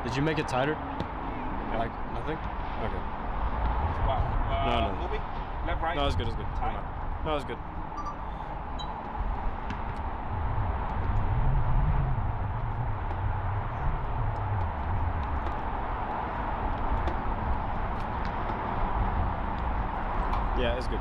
Did you make it tighter? Yeah. Like nothing? Okay. Wow. No. Moving? Left, right? No, it's good. It's good. Tight. No, it's good. Yeah, it's good.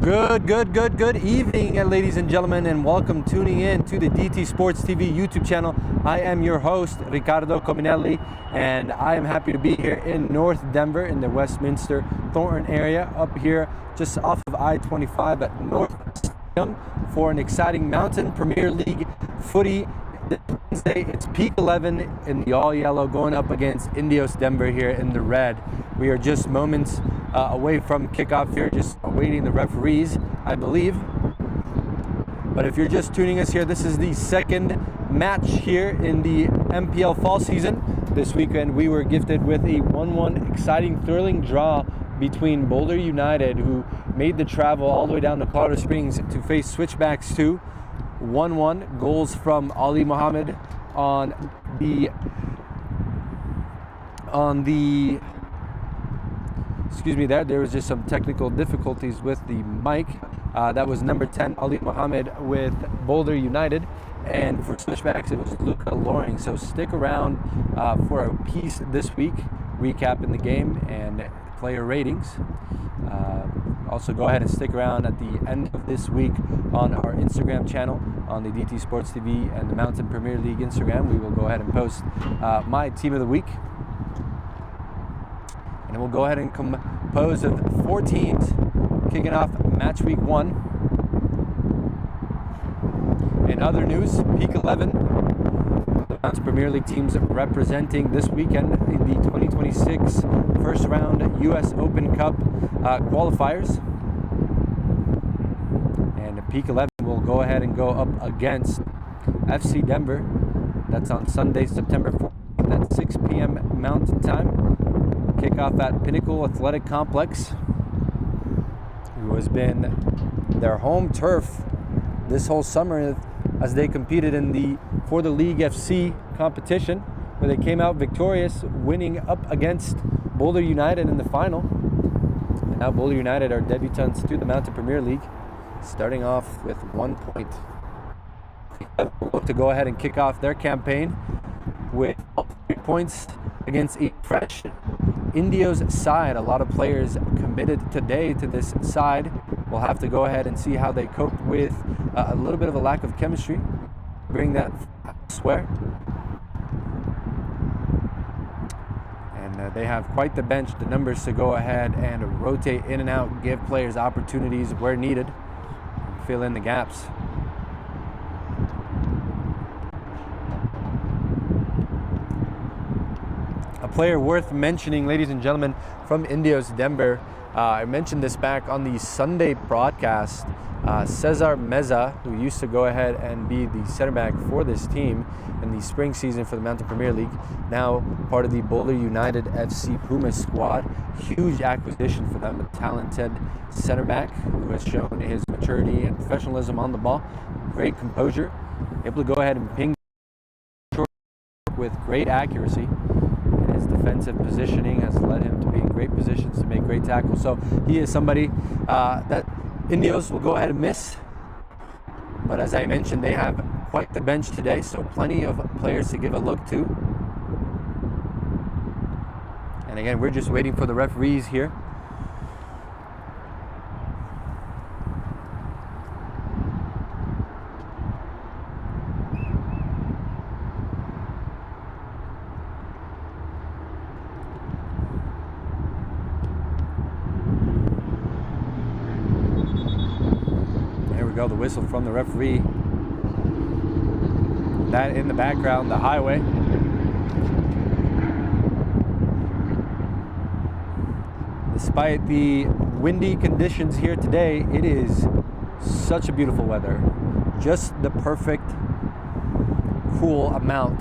Good evening, ladies and gentlemen, and welcome tuning in to the DT Sports TV YouTube channel. I am your host, Ricardo Cominelli, and I am happy to be here in North Denver in the Westminster Thornton area, up here just off of I-25 at North Stadium for an exciting Mountain Premier League footy. This Wednesday, it's peak 11 in the all yellow going up against Indios Denver here in the red. We are just moments away from kickoff here, just awaiting the referees, I believe. But if you're just tuning us here, this is the second match here in the MPL fall season. This weekend we were gifted with a 1-1 exciting, thrilling draw between Boulder United, who made the travel all the way down to Colorado Springs to face Switchbacks 2. 1-1, goals from Ali Mohammed on the excuse me, there was just some technical difficulties with the mic. That was number 10, Ali Mohammed with Boulder United, and for Switchbacks it was Luca Loring. So stick around for a piece this week recapping the game and player ratings. Also go ahead and stick around at the end of this week on our Instagram channel, on the DT Sports TV and the Mountain Premier League Instagram. We will go ahead and post my team of the week. And we'll go ahead and compose of 4 teams kicking off match week 1. In other news, peak 11, the Mountain Premier League teams representing this weekend in the 2026 first round US Open Cup qualifiers. And peak 11 will go ahead and go up against FC Denver. That's on Sunday, September 14th at 6 p.m. Mountain Time. Kickoff at Pinnacle Athletic Complex, who has been their home turf this whole summer as they competed for the League FC competition, where they came out victorious, winning up against Boulder United in the final. And now Boulder United are debutants to the Mountain Premier League, starting off with 1 point. Look to go ahead and kick off their campaign with 3 points against a fresh Indios side. A lot of players committed today to this side. We'll have to go ahead and see how they cope with a little bit of a lack of chemistry. Bring that elsewhere. And they have quite the bench, the numbers to go ahead and rotate in and out, give players opportunities where needed, and fill in the gaps. A player worth mentioning, ladies and gentlemen, from Indios Denver. I mentioned this back on the Sunday broadcast. Cesar Meza, who used to go ahead and be the center back for this team in the spring season for the Mountain Premier League, now part of the Boulder United FC Puma squad. Huge acquisition for them, a talented center back who has shown his maturity and professionalism on the ball. Great composure, able to go ahead and ping with great accuracy. His defensive positioning has led him to be in great positions to make great tackles. So he is somebody that Indios will go ahead and miss. But as I mentioned, they have quite the bench today, so plenty of players to give a look to. And again, we're just waiting for the referees here. The whistle from the referee. That in the background, the highway. Despite the windy conditions here today, it is such a beautiful weather. Just the perfect cool amount.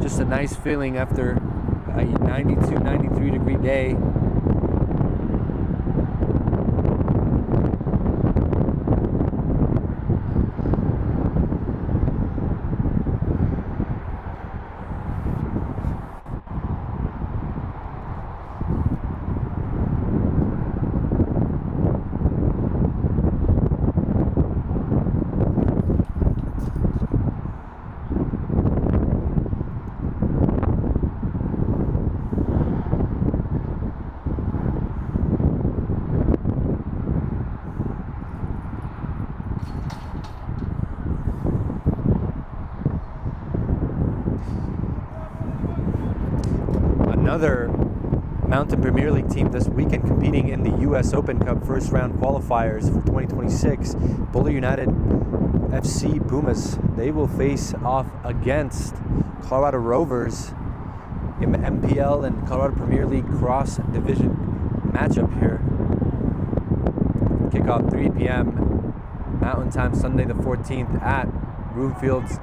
Just a nice feeling after a 92, 93 degree day. another Mountain Premier League team this weekend competing in the US Open Cup first round qualifiers for 2026. Boulder United FC Pumas. They will face off against Colorado Rovers in the MPL and Colorado Premier League cross division matchup here. Kickoff 3 p.m. Mountain Time, Sunday the 14th at Broomfield's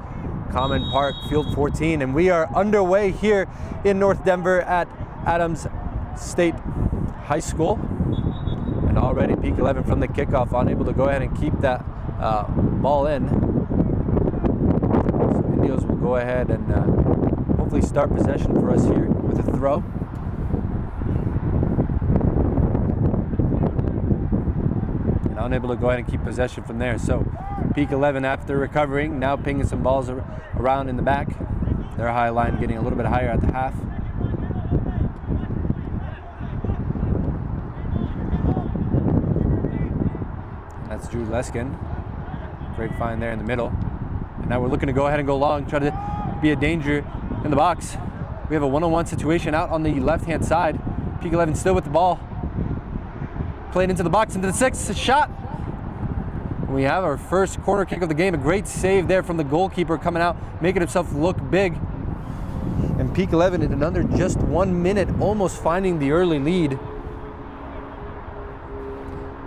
Common Park, Field 14, and we are underway here in North Denver at Adams State High School. And already peak 11 from the kickoff, unable to go ahead and keep that ball in. So Indios will go ahead and hopefully start possession for us here with a throw. And unable to go ahead and keep possession from there. So peak 11 after recovering, now pinging some balls around in the back. Their high line getting a little bit higher at the half. That's Drew Leskin. Great find there in the middle. And now we're looking to go ahead and go long, try to be a danger in the box. We have a one-on-one situation out on the left-hand side. Peak 11 still with the ball. Played into the box, into the 6, a shot. We have our first corner kick of the game. A great save there from the goalkeeper coming out, making himself look big. And peak 11 in under just 1 minute, almost finding the early lead.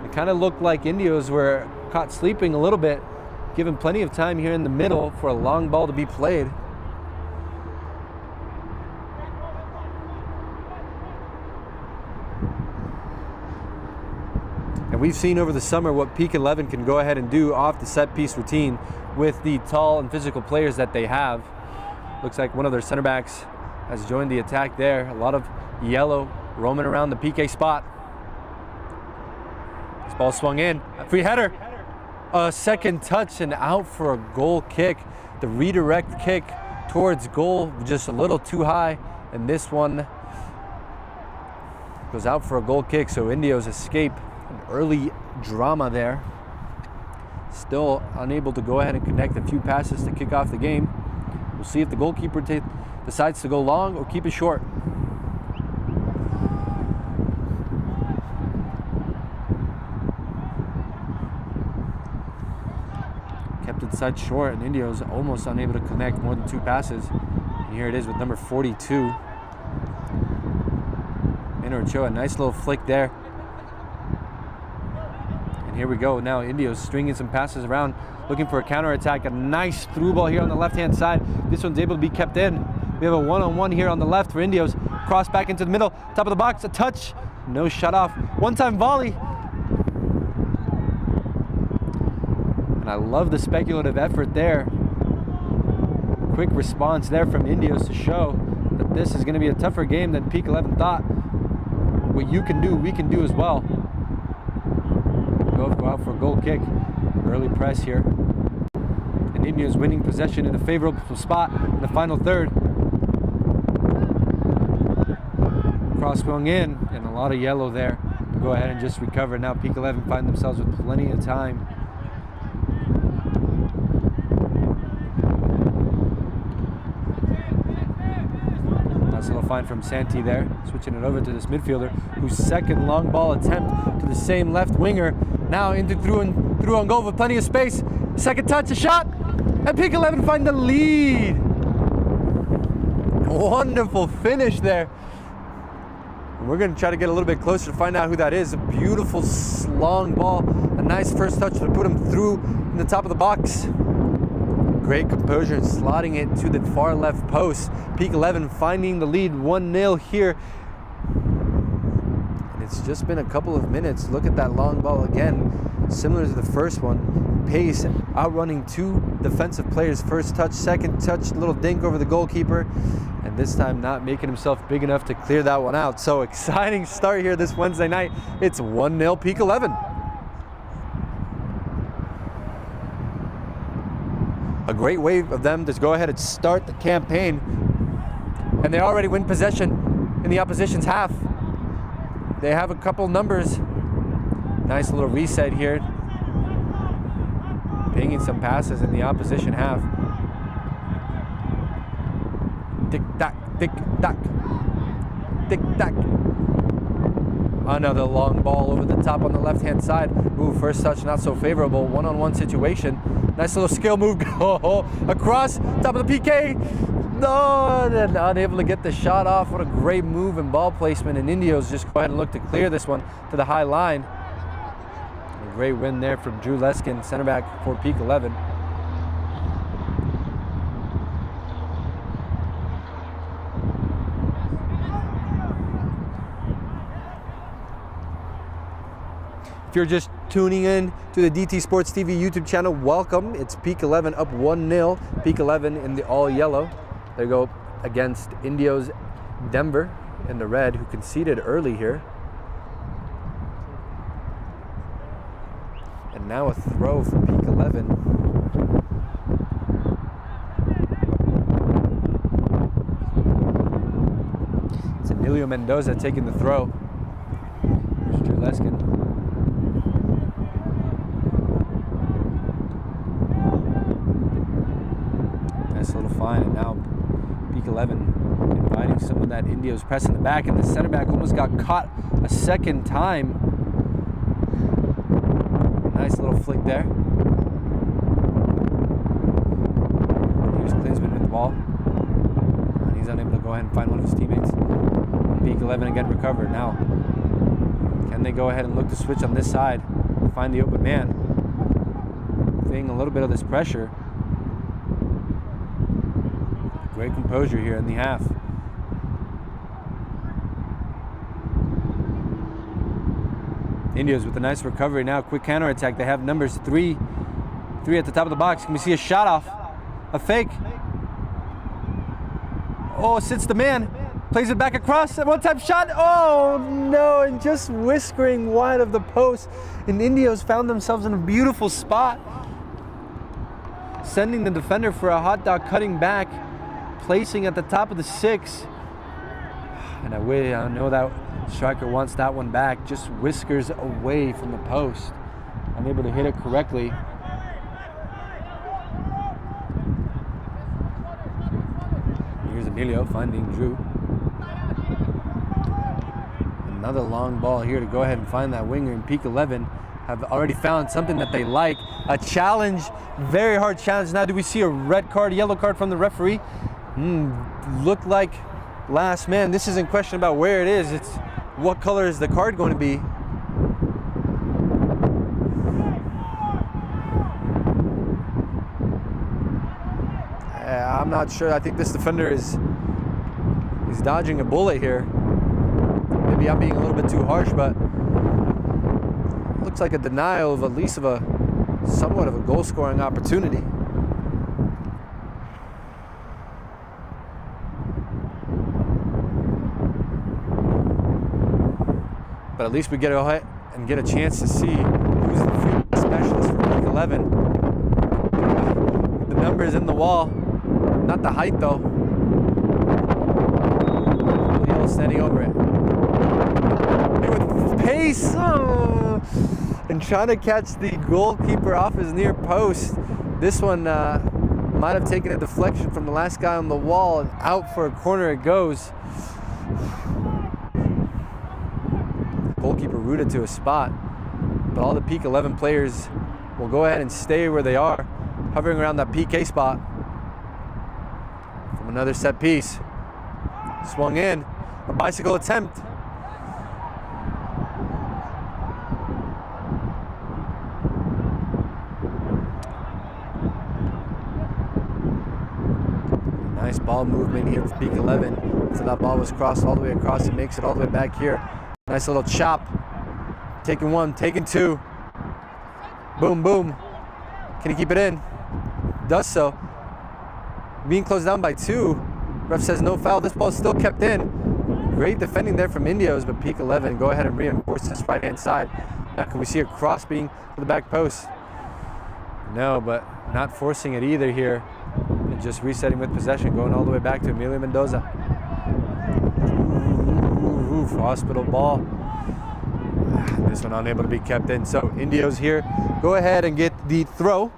It kind of looked like Indios were caught sleeping a little bit, given plenty of time here in the middle for a long ball to be played. And we've seen over the summer what peak 11 can go ahead and do off the set piece routine with the tall and physical players that they have. Looks like one of their center backs has joined the attack there. A lot of yellow roaming around the PK spot. This ball swung in, a free header. A second touch and out for a goal kick. The redirect kick towards goal just a little too high, and this one goes out for a goal kick. So Indios escape an early drama there. Still unable to go ahead and connect a few passes to kick off the game. We'll see if the goalkeeper decides to go long or keep it short. Kept inside short, and Indios almost unable to connect more than 2 passes. And here it is with number 42. Mino Ochoa, nice little flick there. And here we go. Now Indios stringing some passes around, looking for a counterattack. A nice through ball here on the left-hand side. This one's able to be kept in. We have a one-on-one here on the left for Indios. Cross back into the middle, top of the box, a touch. No shut off. One-time volley. I love the speculative effort there. Quick response there from Indios to show that this is going to be a tougher game than peak 11 thought. What you can do, we can do as well. Go out for a goal kick. Early press here. And Indios winning possession in a favorable spot in the final third. Cross swung in, and a lot of yellow there to go ahead and just recover. Now peak 11 find themselves with plenty of time. Nice little find from Santi there, switching it over to this midfielder, whose second long ball attempt to the same left winger. Now into through on goal with plenty of space. Second touch, a shot, and peak 11 find the lead. Wonderful finish there. And we're going to try to get a little bit closer to find out who that is. A beautiful long ball, a nice first touch to put him through in the top of the box. Great composure and slotting it to the far left post. Peak 11 finding the lead 1-0 here. And it's just been a couple of minutes. Look at that long ball again. Similar to the first one. Pace outrunning 2 defensive players. First touch, second touch, little dink over the goalkeeper. And this time not making himself big enough to clear that one out. So exciting start here this Wednesday night. It's 1-0 peak 11. A great way of them to go ahead and start the campaign. And they already win possession in the opposition's half. They have a couple numbers. Nice little reset here. Pinging some passes in the opposition half. Tick-tack, tick-tack. tic-tac. Another long ball over the top on the left-hand side. Ooh, first touch not so favorable. One-on-one situation. Nice little skill move. Go across, top of the PK. No, and unable to get the shot off. What a great move and ball placement. And Indios just go ahead and look to clear this one to the high line. A great win there from Drew Leskin, center back for Peak 11. If you're just tuning in to the DT Sports TV YouTube channel, welcome. It's Peak 11 up 1-0. Peak 11 in the all yellow. They go against Indios Denver in the red, who conceded early here. And now a throw for Peak 11. It's Emilio Mendoza taking the throw. Here's Drew Leskin. Nice little find, and now Peak 11 inviting some of that Indios press in the back, and the center back almost got caught a second time. Nice little flick there. Here's Klinsman with the ball. And he's unable to go ahead and find one of his teammates. Peak 11 again recovered. Now, can they go ahead and look to switch on this side, find the open man? Feeling a little bit of this pressure. Great composure here in the half. Indios with a nice recovery now. Quick counter attack. They have numbers three at the top of the box. Can we see a shot off? A fake. Oh, sits the man. Plays it back across. A one-time shot. Oh no! And just whiskering wide of the post. And Indios found themselves in a beautiful spot, sending the defender for a hot dog, cutting back, placing at the top of the 6. And I know that striker wants that one back. Just whiskers away from the post. Unable to hit it correctly. Here's Emilio finding Drew. Another long ball here to go ahead and find that winger. In Peak 11 have already found something that they like. A challenge, very hard challenge. Now do we see a red card, yellow card from the referee? Looked like last man. This isn't a question about where it is. It's what color is the card going to be. I'm not sure. I think this defender is dodging a bullet here. Maybe I'm being a little bit too harsh, but looks like a denial of at least of a somewhat of a goal scoring opportunity. But at least we get ahead and get a chance to see who's the free specialist for Peak 11. The numbers in the wall, not the height though. Yellow standing over it. With pace, and trying to catch the goalkeeper off his near post. This one might have taken a deflection from the last guy on the wall, and out for a corner it goes. Goalkeeper rooted to a spot, but all the Peak 11 players will go ahead and stay where they are, hovering around that PK spot. From another set piece, swung in, a bicycle attempt. Nice ball movement here for Peak 11. So that ball was crossed all the way across and makes it all the way back here. Nice little chop. Taking one, taking two. Boom, boom. Can he keep it in? Does so. Being closed down by 2. Ref says no foul. This ball is still kept in. Great defending there from Indios, but Peak 11 go ahead and reinforce this right-hand side. Now can we see a cross being to the back post? No, but not forcing it either here. And just resetting with possession, going all the way back to Emilio Mendoza. Hospital ball. This one unable to be kept in. So Indios here go ahead and get the throw.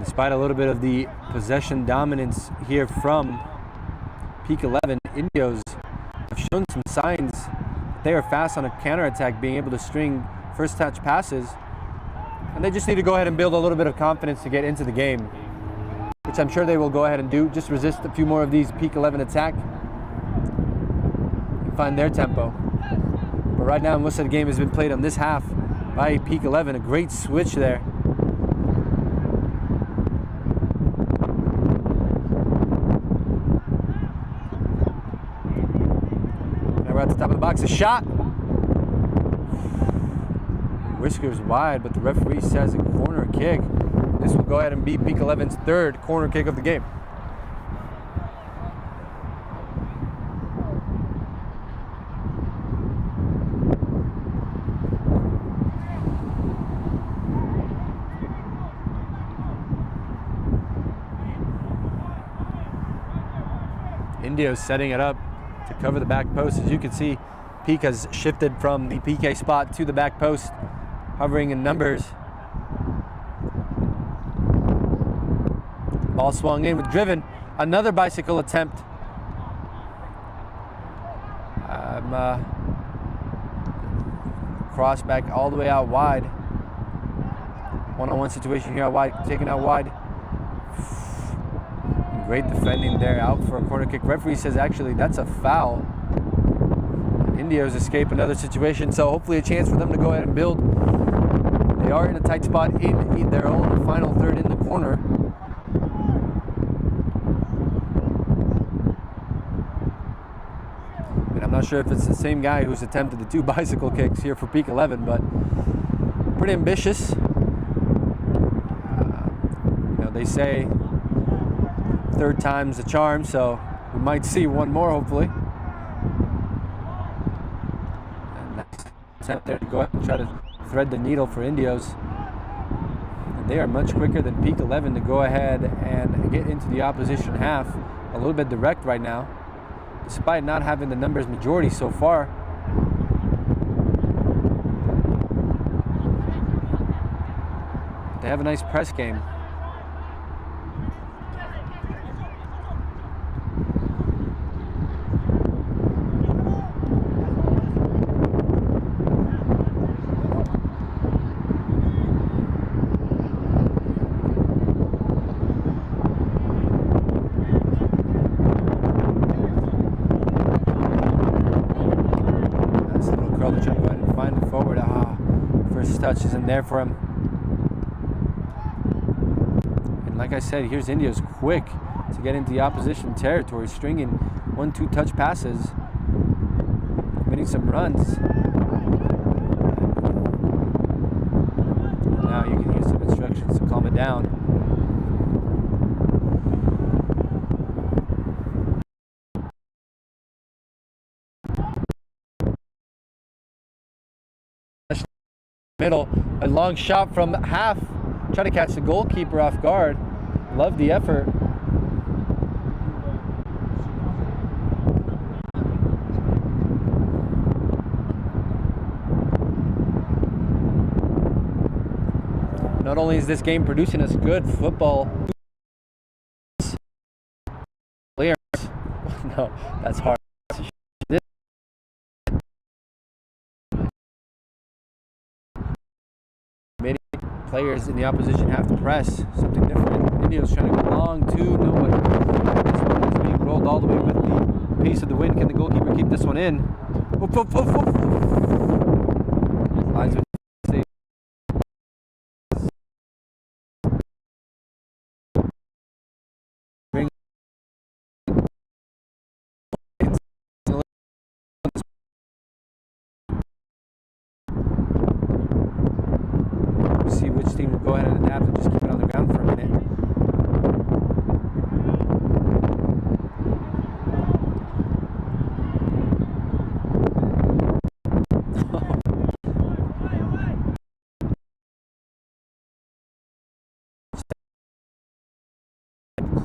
Despite a little bit of the possession dominance here from Peak 11, Indios have shown some signs that they are fast on a counterattack, being able to string first touch passes. And they just need to go ahead and build a little bit of confidence to get into the game, which I'm sure they will go ahead and do. Just resist a few more of these Peak 11 attack and find their tempo. But right now, most of the game has been played on this half by Peak 11. A great switch there. Now we're at the top of the box. A shot. Whiskers wide, but the referee says a corner kick. This will go ahead and be Peak 11's third corner kick of the game. Indios setting it up to cover the back post. As you can see, Peak has shifted from the PK spot to the back post, hovering in numbers. Ball swung in with Driven. Another bicycle attempt. Cross back all the way out wide. One-on-one situation here out wide, taken out wide. Great defending there, out for a corner kick. Referee says actually that's a foul. Indios escape another situation, so hopefully a chance for them to go ahead and build. They are in a tight spot in their own final third in the corner. And I'm not sure if it's the same guy who's attempted the two bicycle kicks here for Peak 11, but pretty ambitious. They say third time's the charm, so we might see one more hopefully. And that's attempt there to go ahead and try to thread the needle for Indios. And they are much quicker than Peak 11 to go ahead and get into the opposition half. A little bit direct right now, despite not having the numbers majority so far. They have a nice press game. Touch isn't there for him. And like I said, here's Indios quick to get into the opposition territory, stringing 1-2 touch passes, committing some runs. Now you can use some instructions to calm it down. Middle, a long shot from half. Try to catch the goalkeeper off guard. Love the effort. Not only is this game producing us good football players. No, that's hard. Players in the opposition have to press something different. Indios trying to go long too. Nobody. This one is being rolled all the way with the pace of the wind. Can the goalkeeper keep this one in? Woof, woof, woof, woof. Linesman stays. See which team will go ahead and adapt and just keep it on the ground for a minute.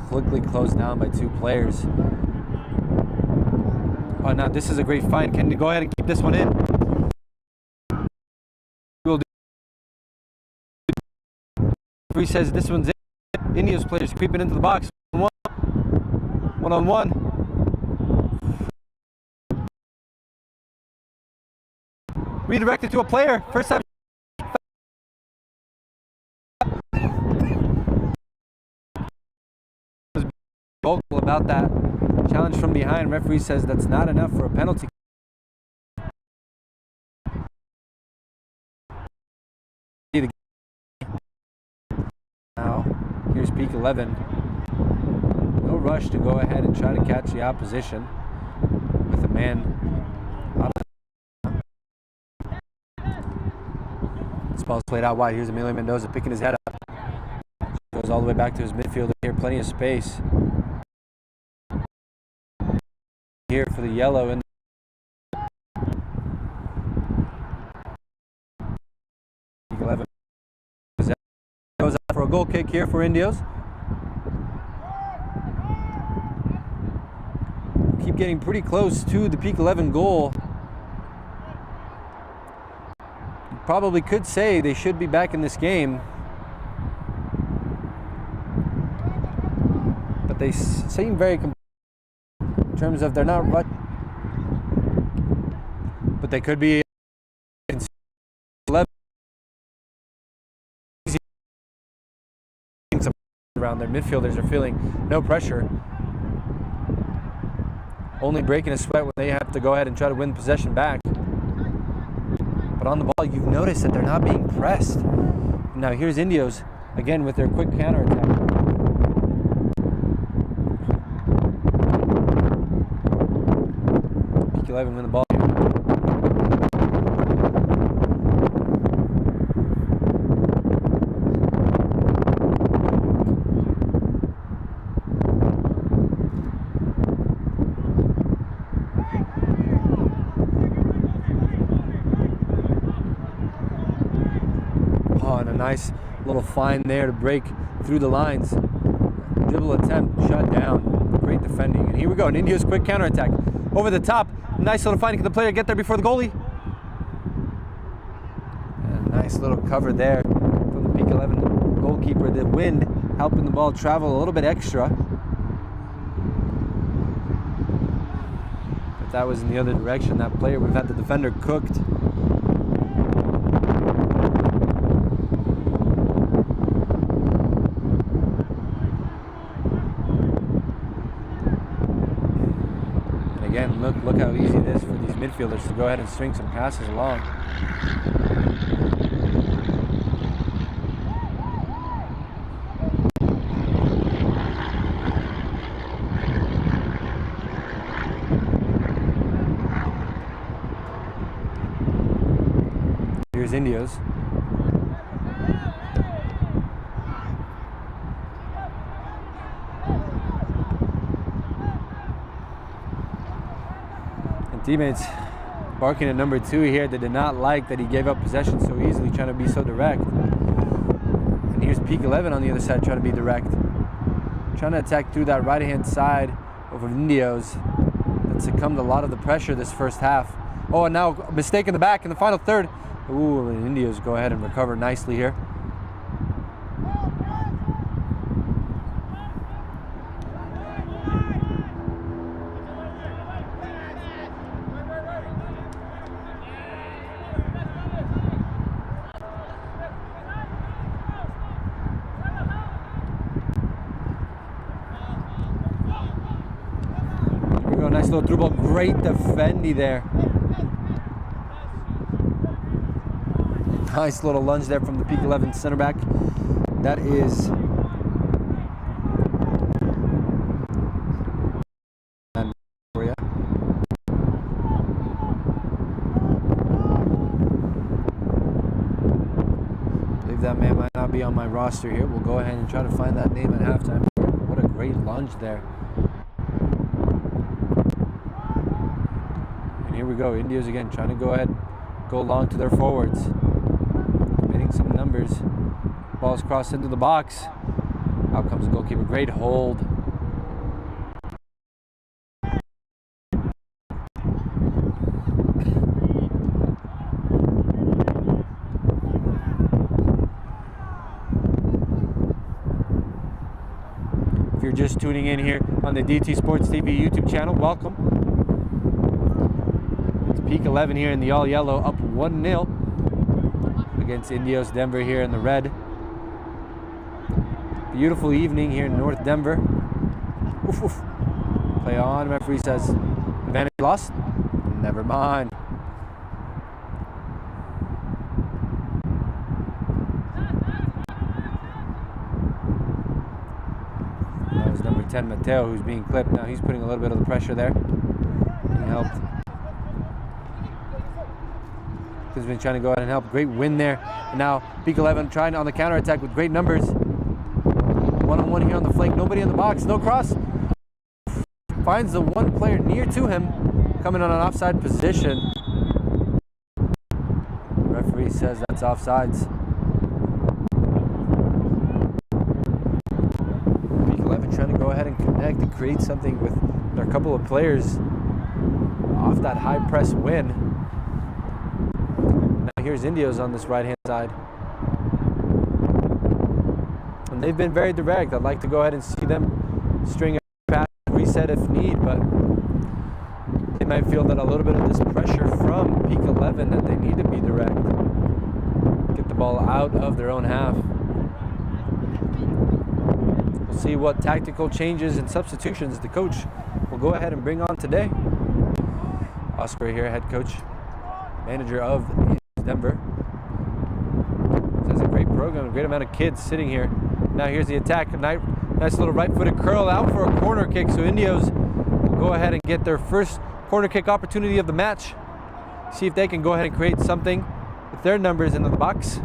Quickly closed down by two players. Oh, now this is a great find. Can they go ahead and keep this one in? He says this one's in. Indios players creeping into the box. One-on-one. Redirected to a player. First time. Was vocal about that. Challenge from behind. Referee says that's not enough for a penalty. Now, here's peak 11. No rush to go ahead and try to catch the opposition with a man out of. This ball's played out wide. Here's Emilio Mendoza picking his head up. Goes all the way back to his midfielder here. Plenty of space here for the yellow. And peak 11 goes out for a goal kick here for Indios. Keep getting pretty close to the peak 11 goal. You probably could say they should be back in this game, but they seem very in terms of they're not but they could be in 11 around. Their midfielders are feeling no pressure, only breaking a sweat when they have to go ahead and try to win possession back. But on the ball, you've noticed that they're not being pressed. Now here's Indios again with their quick counterattack. Peak 11 win the ball. And a nice little find there to break through the lines. Dribble attempt shut down. Great defending. And here we go. An Indios quick counterattack. Over the top. Nice little find. Can the player get there before the goalie? And a nice little cover there from the peak 11 goalkeeper. The wind helping the ball travel a little bit extra. If that was in the other direction, that player would have had the defender cooked. Again, look how easy it is for these midfielders to go ahead and string some passes along. Here's Indios. Teammates barking at number 2 here. They did not like that he gave up possession so easily, trying to be so direct. And here's peak 11 on the other side trying to be direct. Trying to attack through that right-hand side over Indios that succumbed a lot of the pressure this first half. Oh, and now a mistake in the back in the final third. Ooh, and Indios go ahead and recover nicely here. Nice little through ball, great defending there. Nice little lunge there from the peak 11 center back. That is for you. I believe that man might not be on my roster here. We'll go ahead and try to find that name at halftime. What a great lunge there. Here we go, Indios again trying to go ahead, go long to their forwards. Committing some numbers. Ball's crossed into the box. Out comes the goalkeeper, great hold. just tuning in here on the DT Sports TV YouTube channel, welcome. It's peak 11 here in the all yellow, up 1-0 against Indios Denver here in the red. Beautiful evening here in North Denver. Oof, oof. Play on, referee says advantage lost. Never mind. That was number 10, Mateo, who's being clipped. Now he's putting a little bit of the pressure there. Being helped. He's been trying to go ahead and help. Great win there. And now peak 11 trying on the counterattack with great numbers. One-on-one here on the flank. Nobody in the box. No cross. Finds the one player near to him. Coming on an offside position. The referee says that's offsides. Peak 11 trying to go ahead and connect and create something with a couple of players off that high press win. Now here's Indios on this right-hand side. And they've been very direct. I'd like to go ahead and see them string a pass, reset if need, but they might feel that a little bit of this pressure from peak 11 that they need to be direct. Get the ball out of their own half. We'll see what tactical changes and substitutions the coach will go ahead and bring on today. Oscar here, head coach, manager of Denver. This is a great program, a great amount of kids sitting here. Now here's the attack. Nice little right-footed curl out for a corner kick. So Indios will go ahead and get their first corner kick opportunity of the match. See if they can go ahead and create something with their numbers into the box.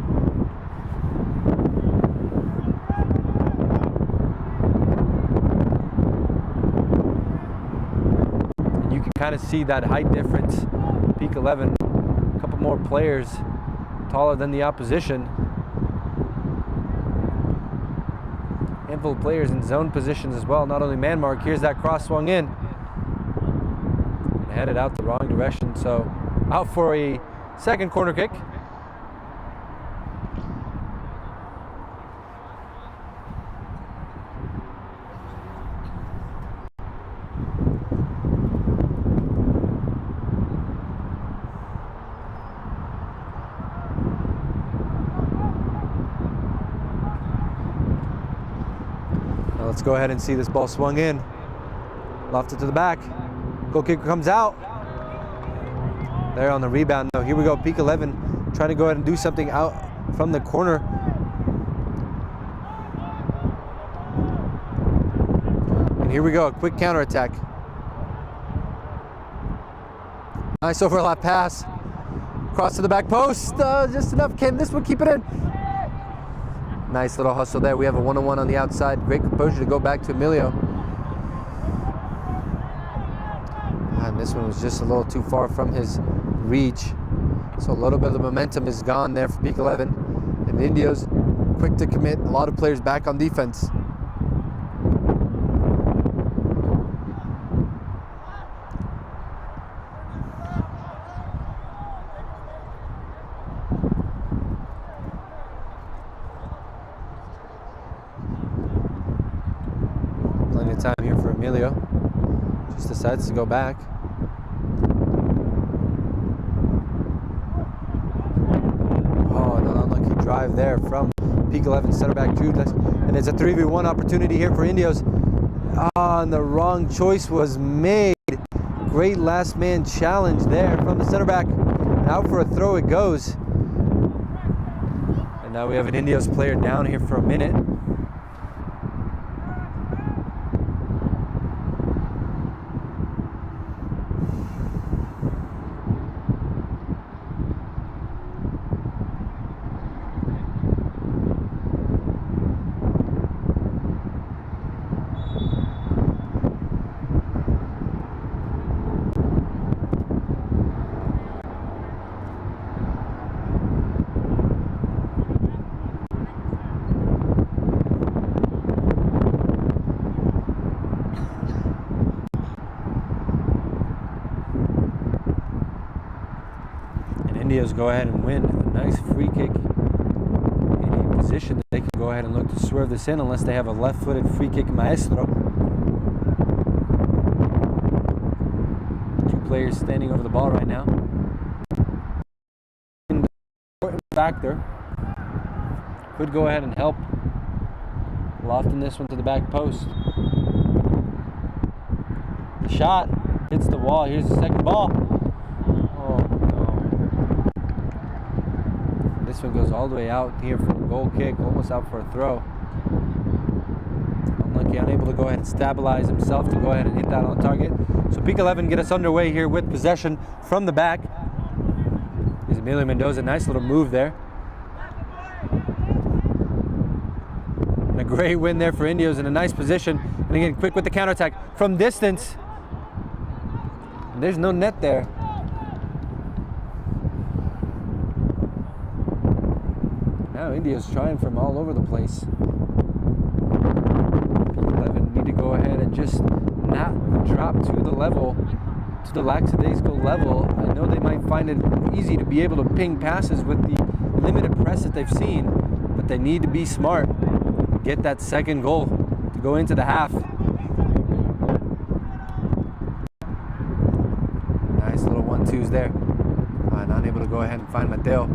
And you can kind of see that height difference. Peak 11, a couple more players taller than the opposition. Handful of players in zone positions as well, not only man mark. Here's that cross swung in and headed out the wrong direction, so out for a second corner kick. Let's go ahead and see this ball swung in. Lofted to the back. Goal kicker comes out. There on the rebound. Now here we go. Peak 11 trying to go ahead and do something out from the corner. And here we go. A quick counterattack. Nice overlap pass. Cross to the back post. Just enough. Can this one keep it in? Nice little hustle there. We have a one-on-one on the outside. Great composure to go back to Emilio. And this one was just a little too far from his reach. So a little bit of the momentum is gone there for peak 11. And the Indios quick to commit. A lot of players back on defense. Plenty of time here for Emilio. Just decides to go back. Oh, an unlucky drive there from peak 11 center back Jude. And it's a 3v1 opportunity here for Indios. And the wrong choice was made. Great last man challenge there from the center back. And out for a throw it goes. And now we have an Indios player down here for a minute. Indios go ahead and win a nice free kick in a position that they can go ahead and look to swerve this in unless they have a left-footed free kick maestro. players standing over the ball right now. Factor could go ahead and help. Lofting this one to the back post. The shot hits the wall. Here's the second ball. Oh no. This one goes all the way out here for a goal kick, almost out for a throw. Unlucky, unable to go ahead and stabilize himself to go ahead and hit that on target. So Peak 11 get us underway here with possession from the back. Here's Emilio Mendoza, nice little move there. And a great win there for Indios in a nice position. And again, quick with the counterattack from distance. And there's no net there. Now Indios trying from all over the place. Peak 11 need to go ahead and just not drop to the level, to the lackadaisical level. I know they might find it easy to be able to ping passes with the limited press that they've seen, but they need to be smart. Get that second goal to go into the half. Nice little 1-2s there. Not able to go ahead and find Mateo.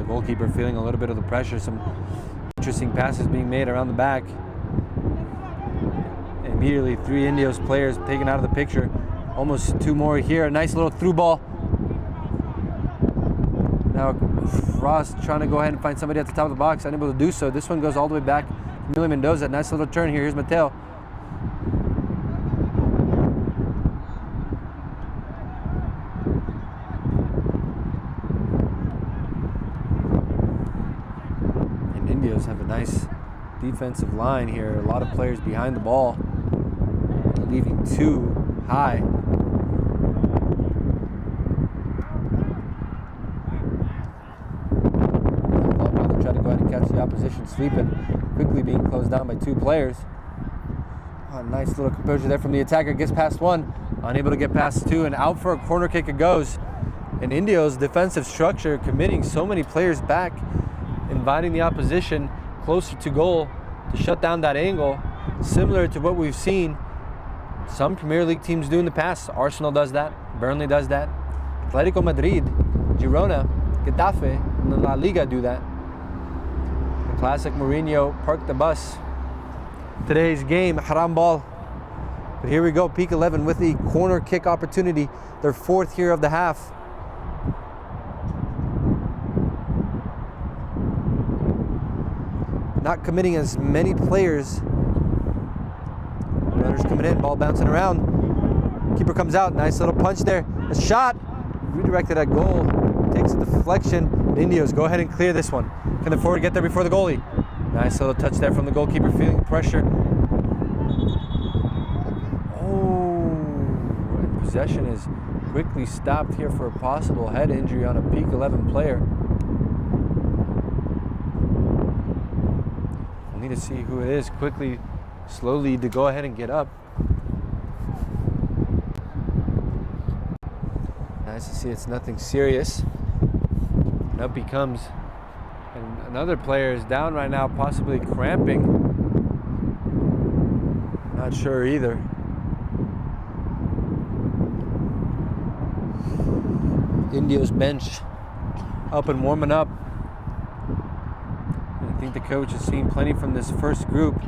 Goalkeeper feeling a little bit of the pressure. Some interesting passes being made around the back. And immediately 3 Indios players taken out of the picture. Almost 2 more here. A nice little through ball. Now Ross trying to go ahead and find somebody at the top of the box. Unable to do so. This one goes all the way back. Emilio Mendoza. Nice little turn here. Here's Mateo. Have a nice defensive line here. A lot of players behind the ball, leaving 2 high. They try to go ahead and catch the opposition sleeping, quickly being closed down by 2 players. Nice little composure there from the attacker. Gets past 1, unable to get past 2, and out for a corner kick it goes. And Indios' defensive structure committing so many players back, inviting the opposition closer to goal to shut down that angle, similar to what we've seen some Premier League teams do in the past. Arsenal does that, Burnley does that, Atletico Madrid, Girona, Getafe, and La Liga do that. The classic Mourinho park the bus. Today's game, haram ball. But here we go, Peak 11 with the corner kick opportunity, their 4th here of the half. Not committing as many players. Runners coming in, ball bouncing around. Keeper comes out, nice little punch there. A shot, redirected at goal. Takes a deflection. The Indios go ahead and clear this one. Can the forward get there before the goalie? Nice little touch there from the goalkeeper, feeling pressure. Oh, and possession is quickly stopped here for a possible head injury on a Peak 11 player. Need to see who it is quickly, slowly to go ahead and get up. Nice to see it's nothing serious. And up he comes. And another player is down right now, possibly cramping. Not sure either. Indios bench up and warming up. I think the coach has seen plenty from this first group.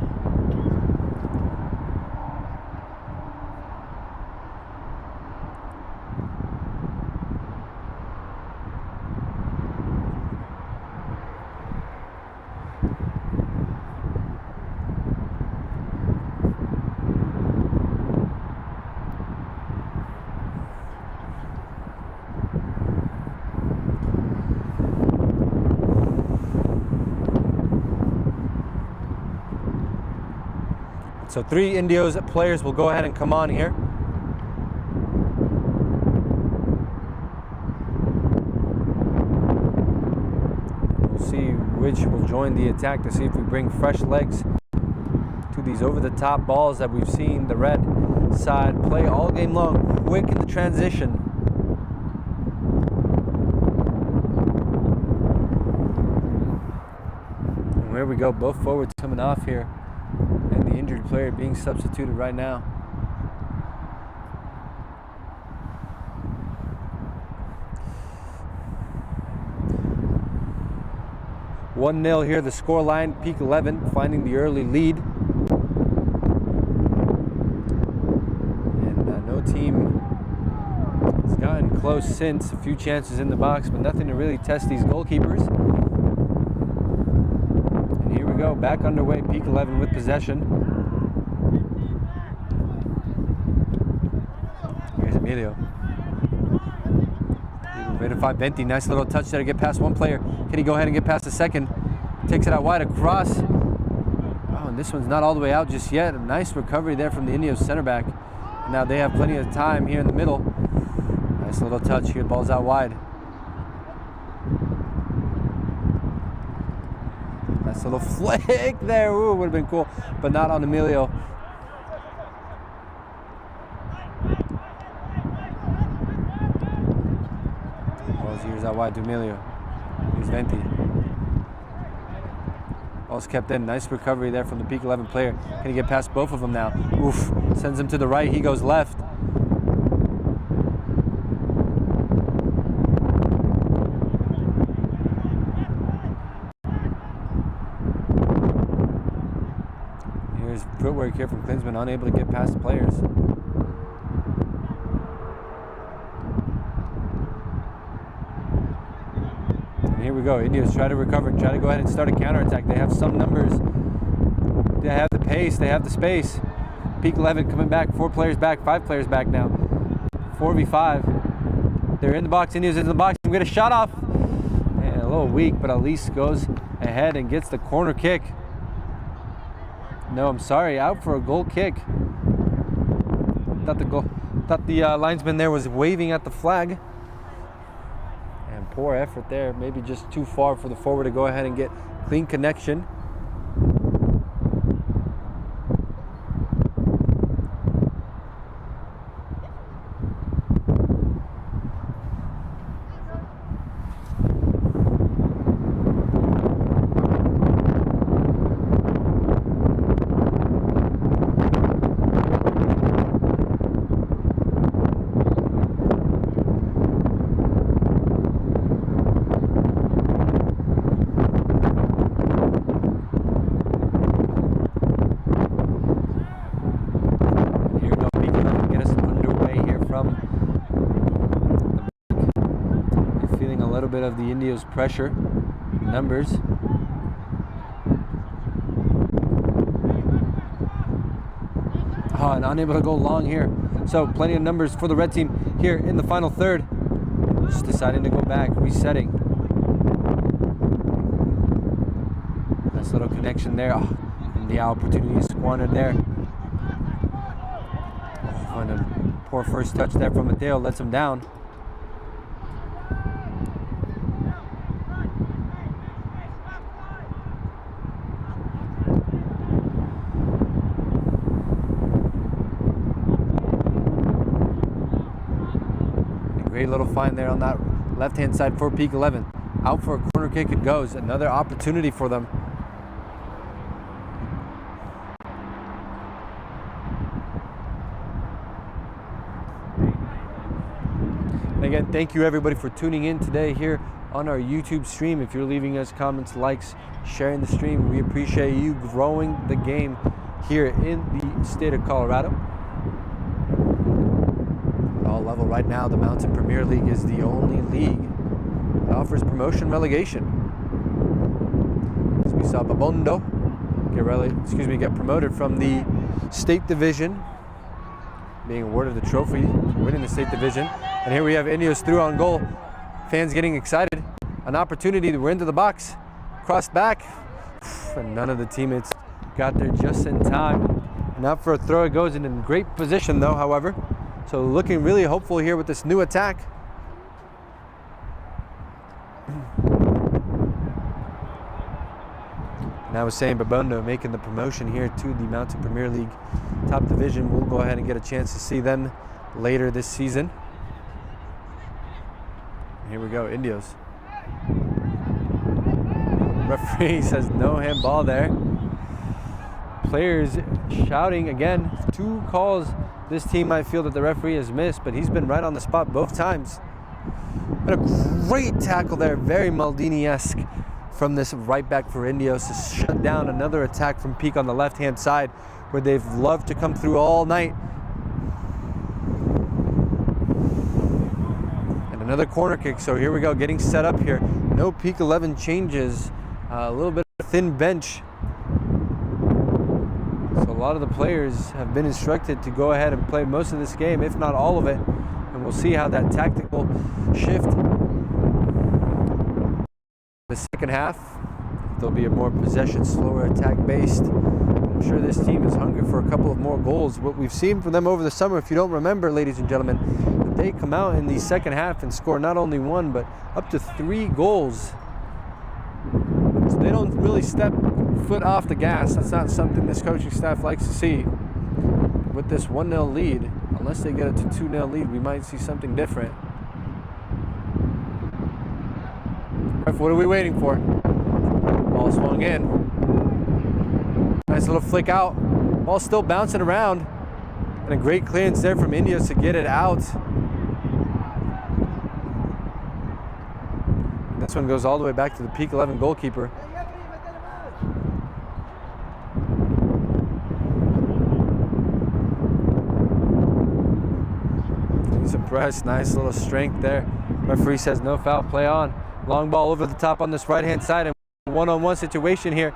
So 3 Indios players will go ahead and come on here. We'll see which will join the attack to see if we bring fresh legs to these over-the-top balls that we've seen the red side play all game long, quick in the transition. And there we go, both forwards coming off here, and the injured player being substituted right now. (1-0) here, the score line. Peak 11 finding the early lead. No team has gotten close since. A few chances in the box, but nothing to really test these goalkeepers. And here we go, back underway. Peak 11 with possession. Here's Emilio. Rated 5-20. Nice little touch there to get past one player. Can he go ahead and get past the second? Takes it out wide across. Oh, and this one's not all the way out just yet. A nice recovery there from the Indios center back. Now they have plenty of time here in the middle. Nice little touch here, ball's out wide. Nice little flick there, ooh, would have been cool, but not on Emilio. Ball's here's out wide to Emilio. Here's Venti. Ball's kept in. Nice recovery there from the Peak 11 player. Can he get past both of them now? Oof. Sends him to the right. He goes left. Here's footwork here from Klinsmann, unable to get past the players. Here we go. Indios try to recover, try to go ahead and start a counterattack. They have some numbers. They have the pace. They have the space. Peak 11 coming back. 4 players back. 5 players back now. 4v5. They're in the box. Indios in the box. We get a shot off. And a little weak, but at least goes ahead and gets the corner kick. No, I'm sorry. Out for a goal kick. Thought the linesman there was waving at the flag. Poor effort there, maybe just too far for the forward to go ahead and get clean connection. Bit of the Indios pressure numbers. And unable to go long here. So plenty of numbers for the red team here in the final third. Just deciding to go back, resetting. Nice little connection there. And the opportunity is squandered there. And a poor first touch there from Mateo lets him down. Great little find there on that left-hand side for Peak 11. Out for a corner kick it goes. Another opportunity for them. And again, thank you everybody for tuning in today here on our YouTube stream. If you're leaving us comments, likes, sharing the stream, we appreciate you growing the game here in the state of Colorado. Level right now, the Mountain Premier League is the only league that offers promotion relegation. So we saw Babondo get promoted from the state division, being awarded the trophy, winning the state division. And here we have Indios through on goal. Fans getting excited. An opportunity to we're into the box, crossed back, and none of the teammates got there just in time. And out for a throw it goes, in great position though, however. So looking really hopeful here with this new attack. And I was saying Babondo making the promotion here to the Mountain Premier League top division. We'll go ahead and get a chance to see them later this season. Here we go, Indios. Referee says no handball there. Players shouting again. 2 calls this team might feel that the referee has missed, but he's been right on the spot both times. But a great tackle there, very Maldini-esque from this right back for Indios to shut down another attack from Peak on the left-hand side, where they've loved to come through all night. And another corner kick, so here we go, getting set up here. No Peak 11 changes, a little bit of a thin bench. So a lot of the players have been instructed to go ahead and play most of this game, if not all of it. And we'll see how that tactical shift the second half. There'll be a more possession, slower attack based. I'm sure this team is hungry for a couple of more goals. What we've seen from them over the summer, if you don't remember, ladies and gentlemen, that they come out in the second half and score not only 1, but up to 3 goals. So they don't really step foot off the gas. That's not something this coaching staff likes to see. With this 1-0 lead, unless they get it to 2-0 lead, we might see something different. What are we waiting for? Ball swung in. Nice little flick out. Ball still bouncing around. And a great clearance there from Indios to get it out. And this one goes all the way back to the Peak 11 goalkeeper. He's impressed. Nice little strength there. Referee says no foul, play on. Long ball over the top on this right-hand side, and one-on-one situation here.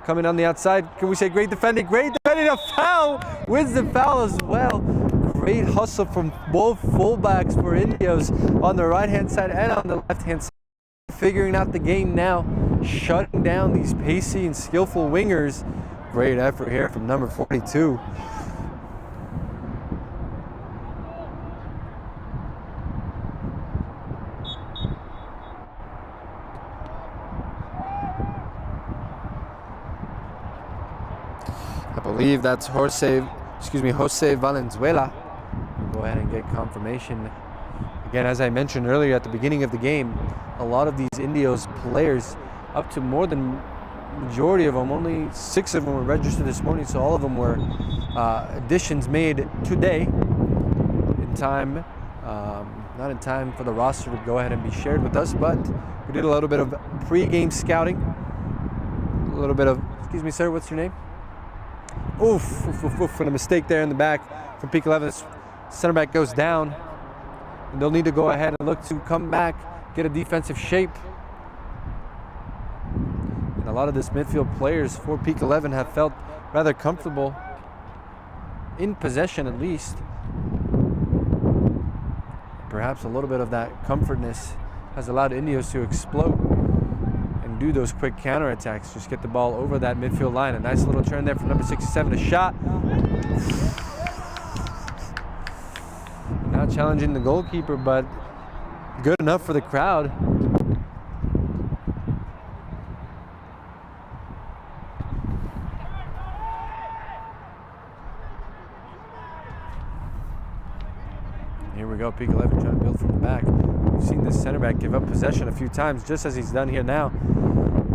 Coming on the outside, can we say great defending? Great defending, a foul! Wins the foul as well. Great hustle from both fullbacks for Indios on the right-hand side and on the left-hand side. Figuring out the game now, shutting down these pacey and skillful wingers. Great effort here from number 42. I believe that's Jose Valenzuela. We'll go ahead and get confirmation. Again, as I mentioned earlier at the beginning of the game, a lot of these Indios players, up to more than majority of them, only 6 of them were registered this morning, so all of them were additions made today in time, not in time for the roster to go ahead and be shared with us, but we did a little bit of pre-game scouting, a little bit of, excuse me sir, what's your name? Oof, and a mistake there in the back from Peak 11. Center back goes down, and they'll need to go ahead and look to come back, get a defensive shape. And a lot of this midfield players for Peak 11 have felt rather comfortable in possession, at least. Perhaps a little bit of that comfortness has allowed Indios to explode and do those quick counterattacks. Just get the ball over that midfield line. A nice little turn there from number 67, a shot. Not challenging the goalkeeper, but good enough for the crowd. Here we go, Peak 11 trying to build from the back. We've seen this center back give up possession a few times, just as he's done here now.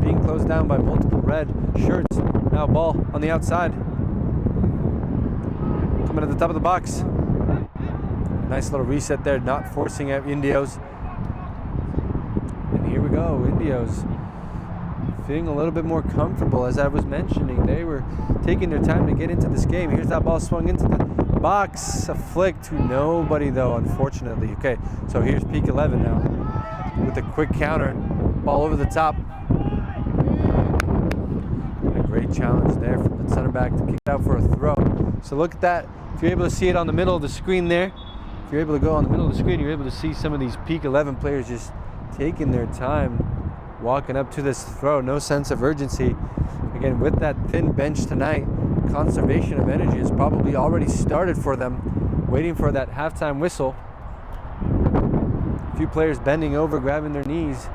Being closed down by multiple red shirts. Now ball on the outside. Coming at the top of the box. Nice little reset there, not forcing out Indios. And here we go, Indios feeling a little bit more comfortable. As I was mentioning, they were taking their time to get into this game. Here's that ball swung into the box. A flick to nobody though, unfortunately. Okay, so here's Peak 11 now with a quick counter. Ball over the top. And a great challenge there from the center back to kick it out for a throw. So look at that. If you're able to see it on the middle of the screen there, if you're able to go on the middle of the screen, you're able to see some of these Peak 11 players just taking their time walking up to this throw. No sense of urgency. Again, with that thin bench tonight, conservation of energy has probably already started for them, waiting for that halftime whistle. A few players bending over, grabbing their knees.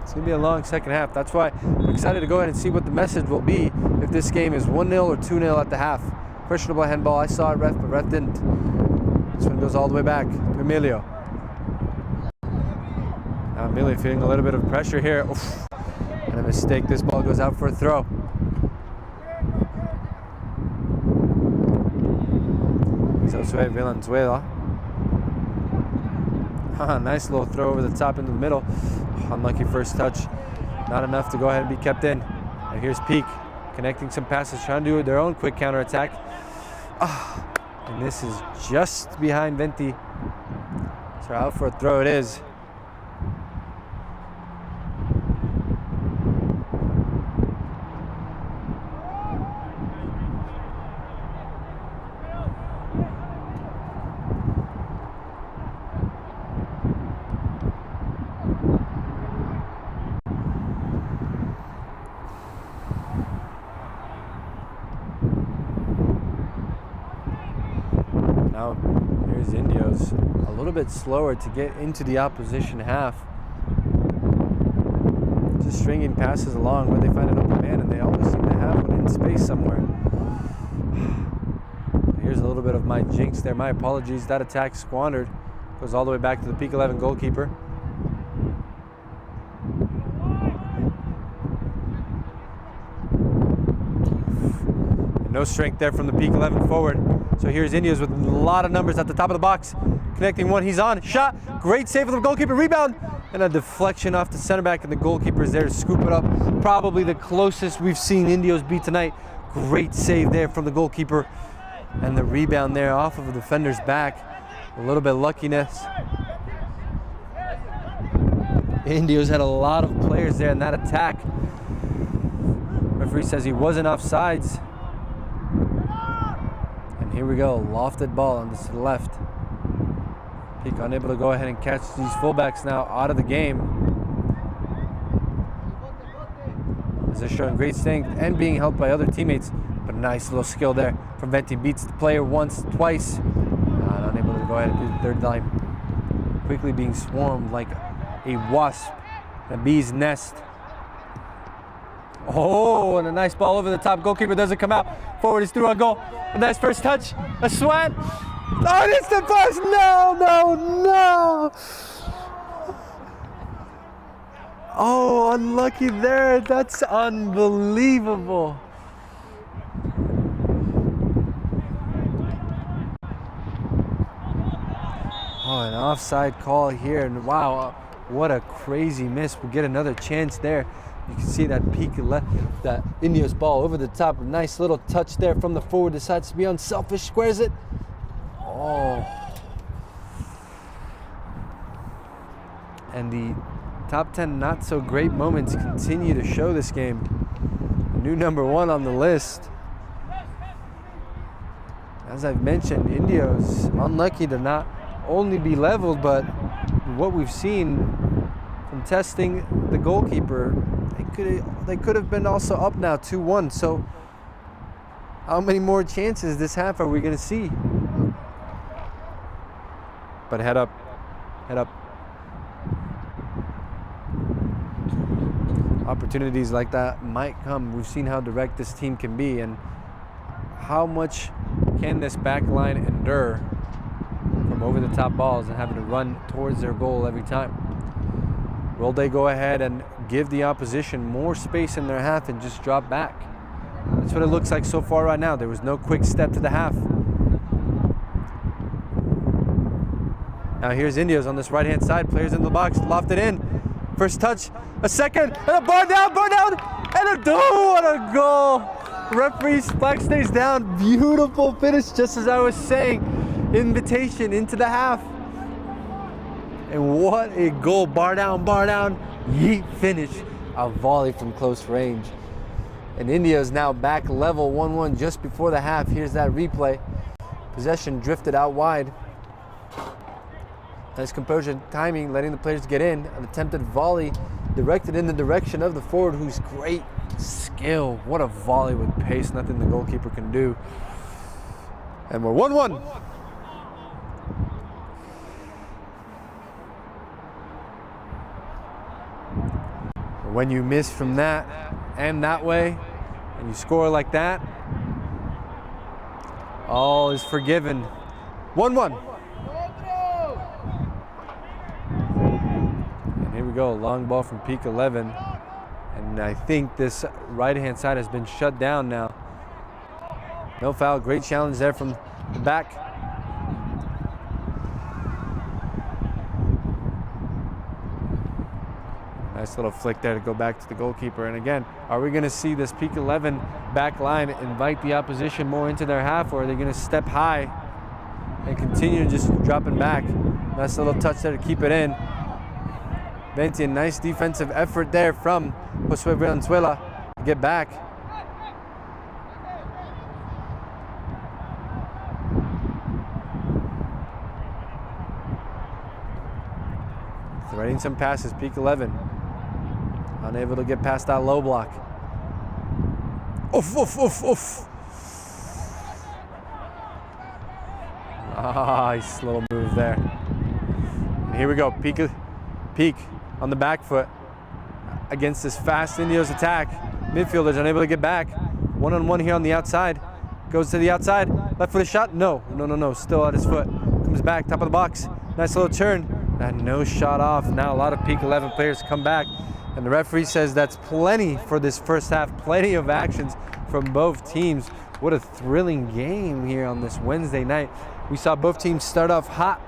It's going to be a long second half. That's why I'm excited to go ahead and see what the message will be if this game is 1-0 or 2-0 at the half. Questionable handball. I saw it, ref, but ref didn't. This one goes all the way back to Emilio. Now Emilio feeling a little bit of pressure here. Oof. And a mistake. This ball goes out for a throw. Josue Valenzuela. Nice little throw over the top into the middle. Unlucky first touch. Not enough to go ahead and be kept in. And here's Peak connecting some passes, trying to do their own quick counterattack. And this is just behind Venti. So out for a throw it is. Now, here's Indios, a little bit slower to get into the opposition half. Just stringing passes along where they find an open man, and they always seem to have one in space somewhere. Here's a little bit of my jinx there. My apologies. That attack squandered. Goes all the way back to the Peak 11 goalkeeper. And no strength there from the Peak 11 forward. So here's Indios with a lot of numbers at the top of the box. Connecting one, he's on. Shot, great save from the goalkeeper, rebound, and a deflection off the center back, and the goalkeeper is there to scoop it up. Probably the closest we've seen Indios be tonight. Great save there from the goalkeeper. And the rebound there off of the defender's back. A little bit of luckiness. Indios had a lot of players there in that attack. Referee says he wasn't offsides. Here we go, lofted ball on the left. Peak unable to go ahead and catch these fullbacks now out of the game. As they're showing great strength and being helped by other teammates. But a nice little skill there from Venti. Beats the player once, twice. Unable to go ahead and do the third line. Quickly being swarmed like a wasp in a bee's nest. Oh, and a nice ball over the top. Goalkeeper doesn't come out. Forward is through on goal. A nice first touch. A sweat. Oh, it's the pass. No. Oh, unlucky there. That's unbelievable. Oh, an offside call here. And wow, what a crazy miss. We'll get another chance there. You can see that Peak left, that Indios ball over the top. A nice little touch there from the forward. Decides to be unselfish. Squares it. Oh. And the top 10 not so great moments continue to show this game. New number 1 on the list. As I've mentioned, Indios unlucky to not only be leveled, but what we've seen from testing the goalkeeper, they could have been also up now 2-1. So how many more chances this half are we going to see? But head up. Opportunities like that might come. We've seen how direct this team can be, and how much can this back line endure from over the top balls and having to run towards their goal every time. Will they go ahead and give the opposition more space in their half and just drop back? That's what it looks like so far right now. There was no quick step to the half. Now here's Indios on this right-hand side. Players in the box, lofted in. First touch, a second, and a bar down, and what a goal! Referee's flag stays down. Beautiful finish, just as I was saying. Invitation into the half. And what a goal. Bar down, yeet finish. A volley from close range. And Indios now back level 1-1 just before the half. Here's that replay. Possession drifted out wide. Nice composure, timing, letting the players get in. An attempted volley directed in the direction of the forward, who's great skill. What a volley with pace. Nothing the goalkeeper can do. And we're 1-1. When you miss from that and that way, and you score like that, all is forgiven. 1-1. And here we go, long ball from peak 11. And I think this right-hand side has been shut down now. No foul, great challenge there from the back. Nice little flick there to go back to the goalkeeper. And again, are we going to see this peak 11 back line invite the opposition more into their half, or are they going to step high and continue just dropping back? Nice little touch there to keep it in. Venti, nice defensive effort there from Josue Valenzuela to get back. Threading some passes, peak 11. Unable to get past that low block. Oof, oof, oof, oof. Nice little move there. And here we go, peak on the back foot against this fast Indios attack. Midfielders unable to get back. One-on-one here on the outside. Goes to the outside. Left footed shot. No. Still at his foot. Comes back, top of the box. Nice little turn. And no shot off. Now a lot of peak 11 players come back. And the referee says that's plenty for this first half. Plenty of actions from both teams. What a thrilling game here on this Wednesday night. We saw both teams start off hot.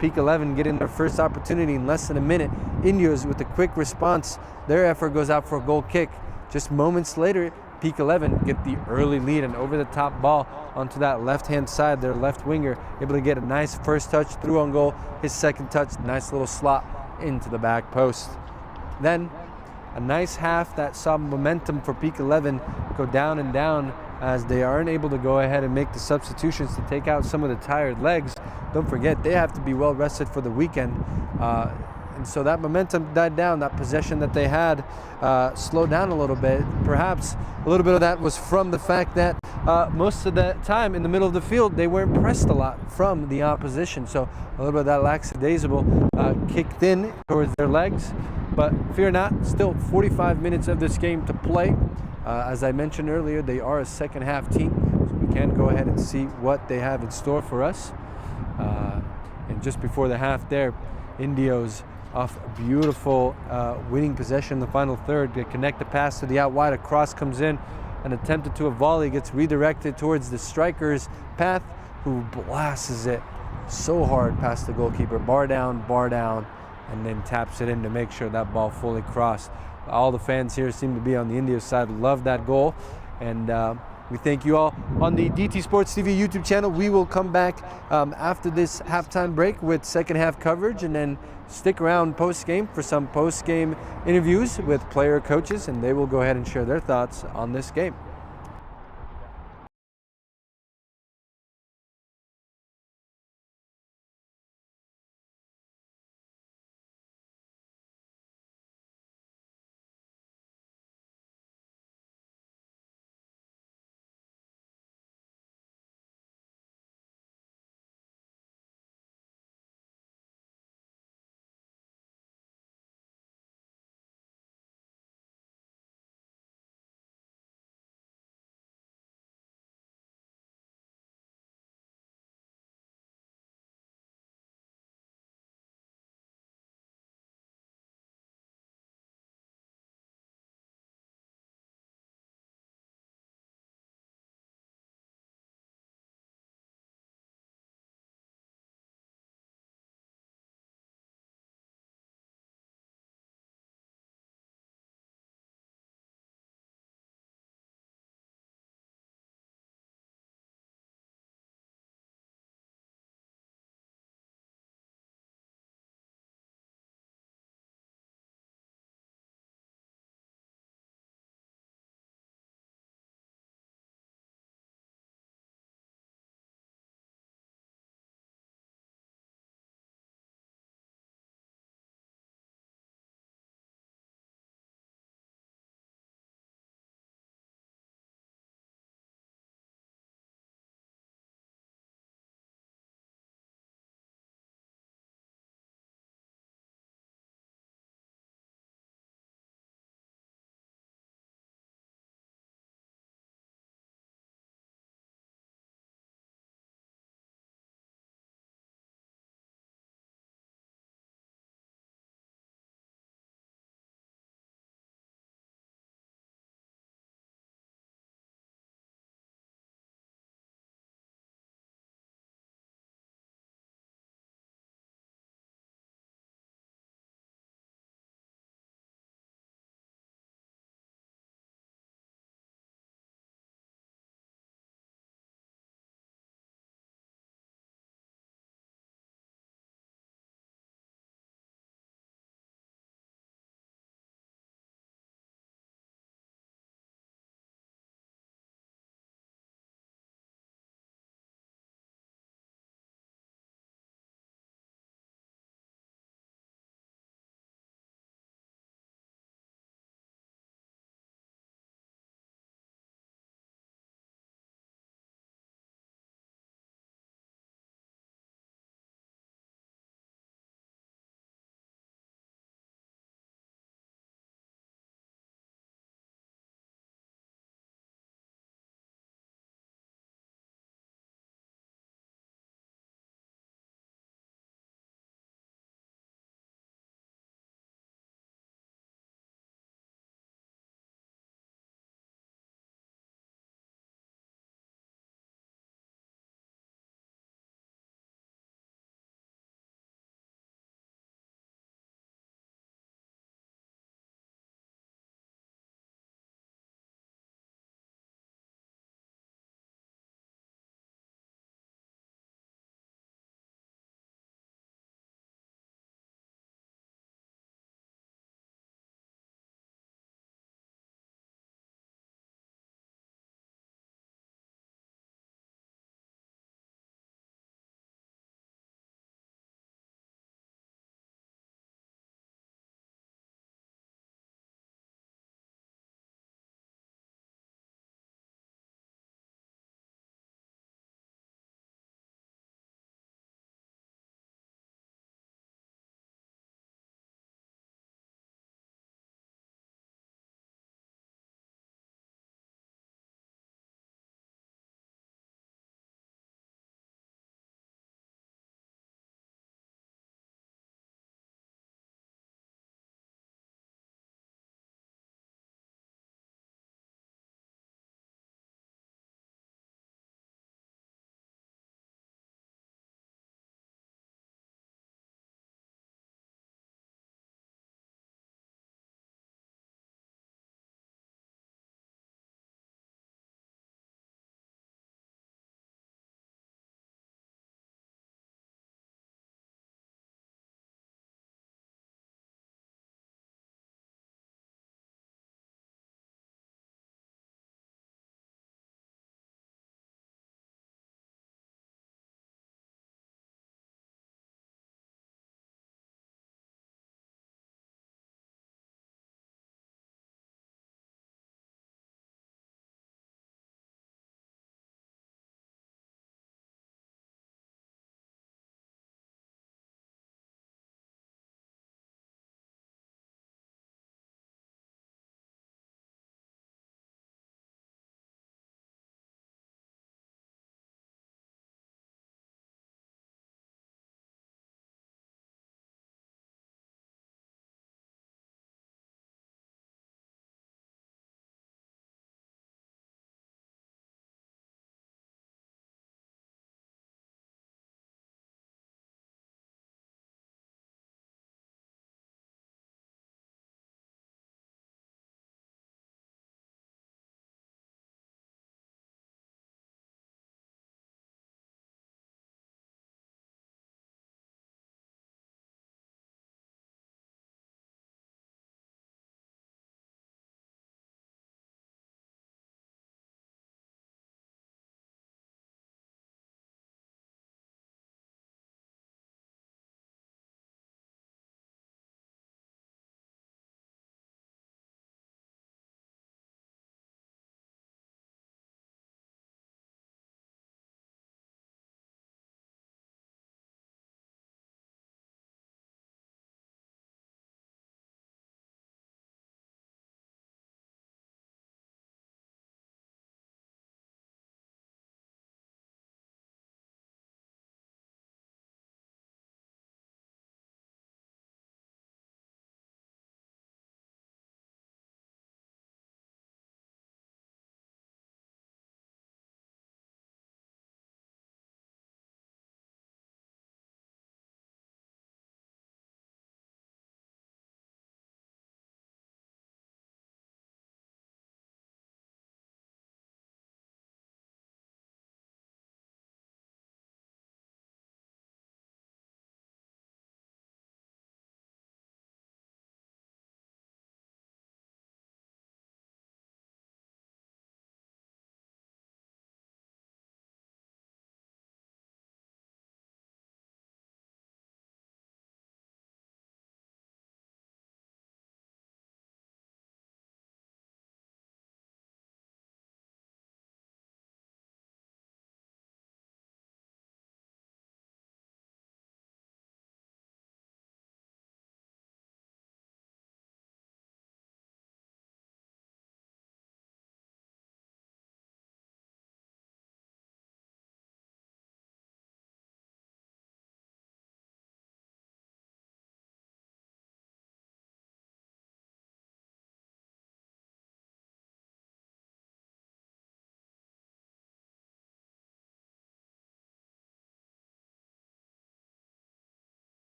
Peak 11 getting their first opportunity in less than a minute. Indios with a quick response. Their effort goes out for a goal kick. Just moments later, Peak 11 get the early lead, and over the top ball onto that left-hand side, their left winger able to get a nice first touch through on goal. His second touch, nice little slot into the back post. Then a nice half that saw momentum for Peak 11 go down and down as they aren't able to go ahead and make the substitutions to take out some of the tired legs. Don't forget, they have to be well rested for the weekend. And so that momentum died down. That possession that they had slowed down a little bit. Perhaps a little bit of that was from the fact that most of the time in the middle of the field, they weren't pressed a lot from the opposition. So a little bit of that lackadaisical kicked in towards their legs. But fear not, still 45 minutes of this game to play. As I mentioned earlier, they are a second half team, so we can go ahead and see what they have in store for us. And just before the half there, Indios off a beautiful winning possession in the final third. They connect the pass to the out wide. A cross comes in and attempted to a volley, gets redirected towards the striker's path, who blasts it so hard past the goalkeeper. Bar down, and then taps it in to make sure that ball fully crossed. All the fans here seem to be on the Indios side. Love that goal. And we thank you all on the DT Sports TV YouTube channel. We will come back after this halftime break with second half coverage, and then stick around post-game for some post-game interviews with player coaches, and they will go ahead and share their thoughts on this game.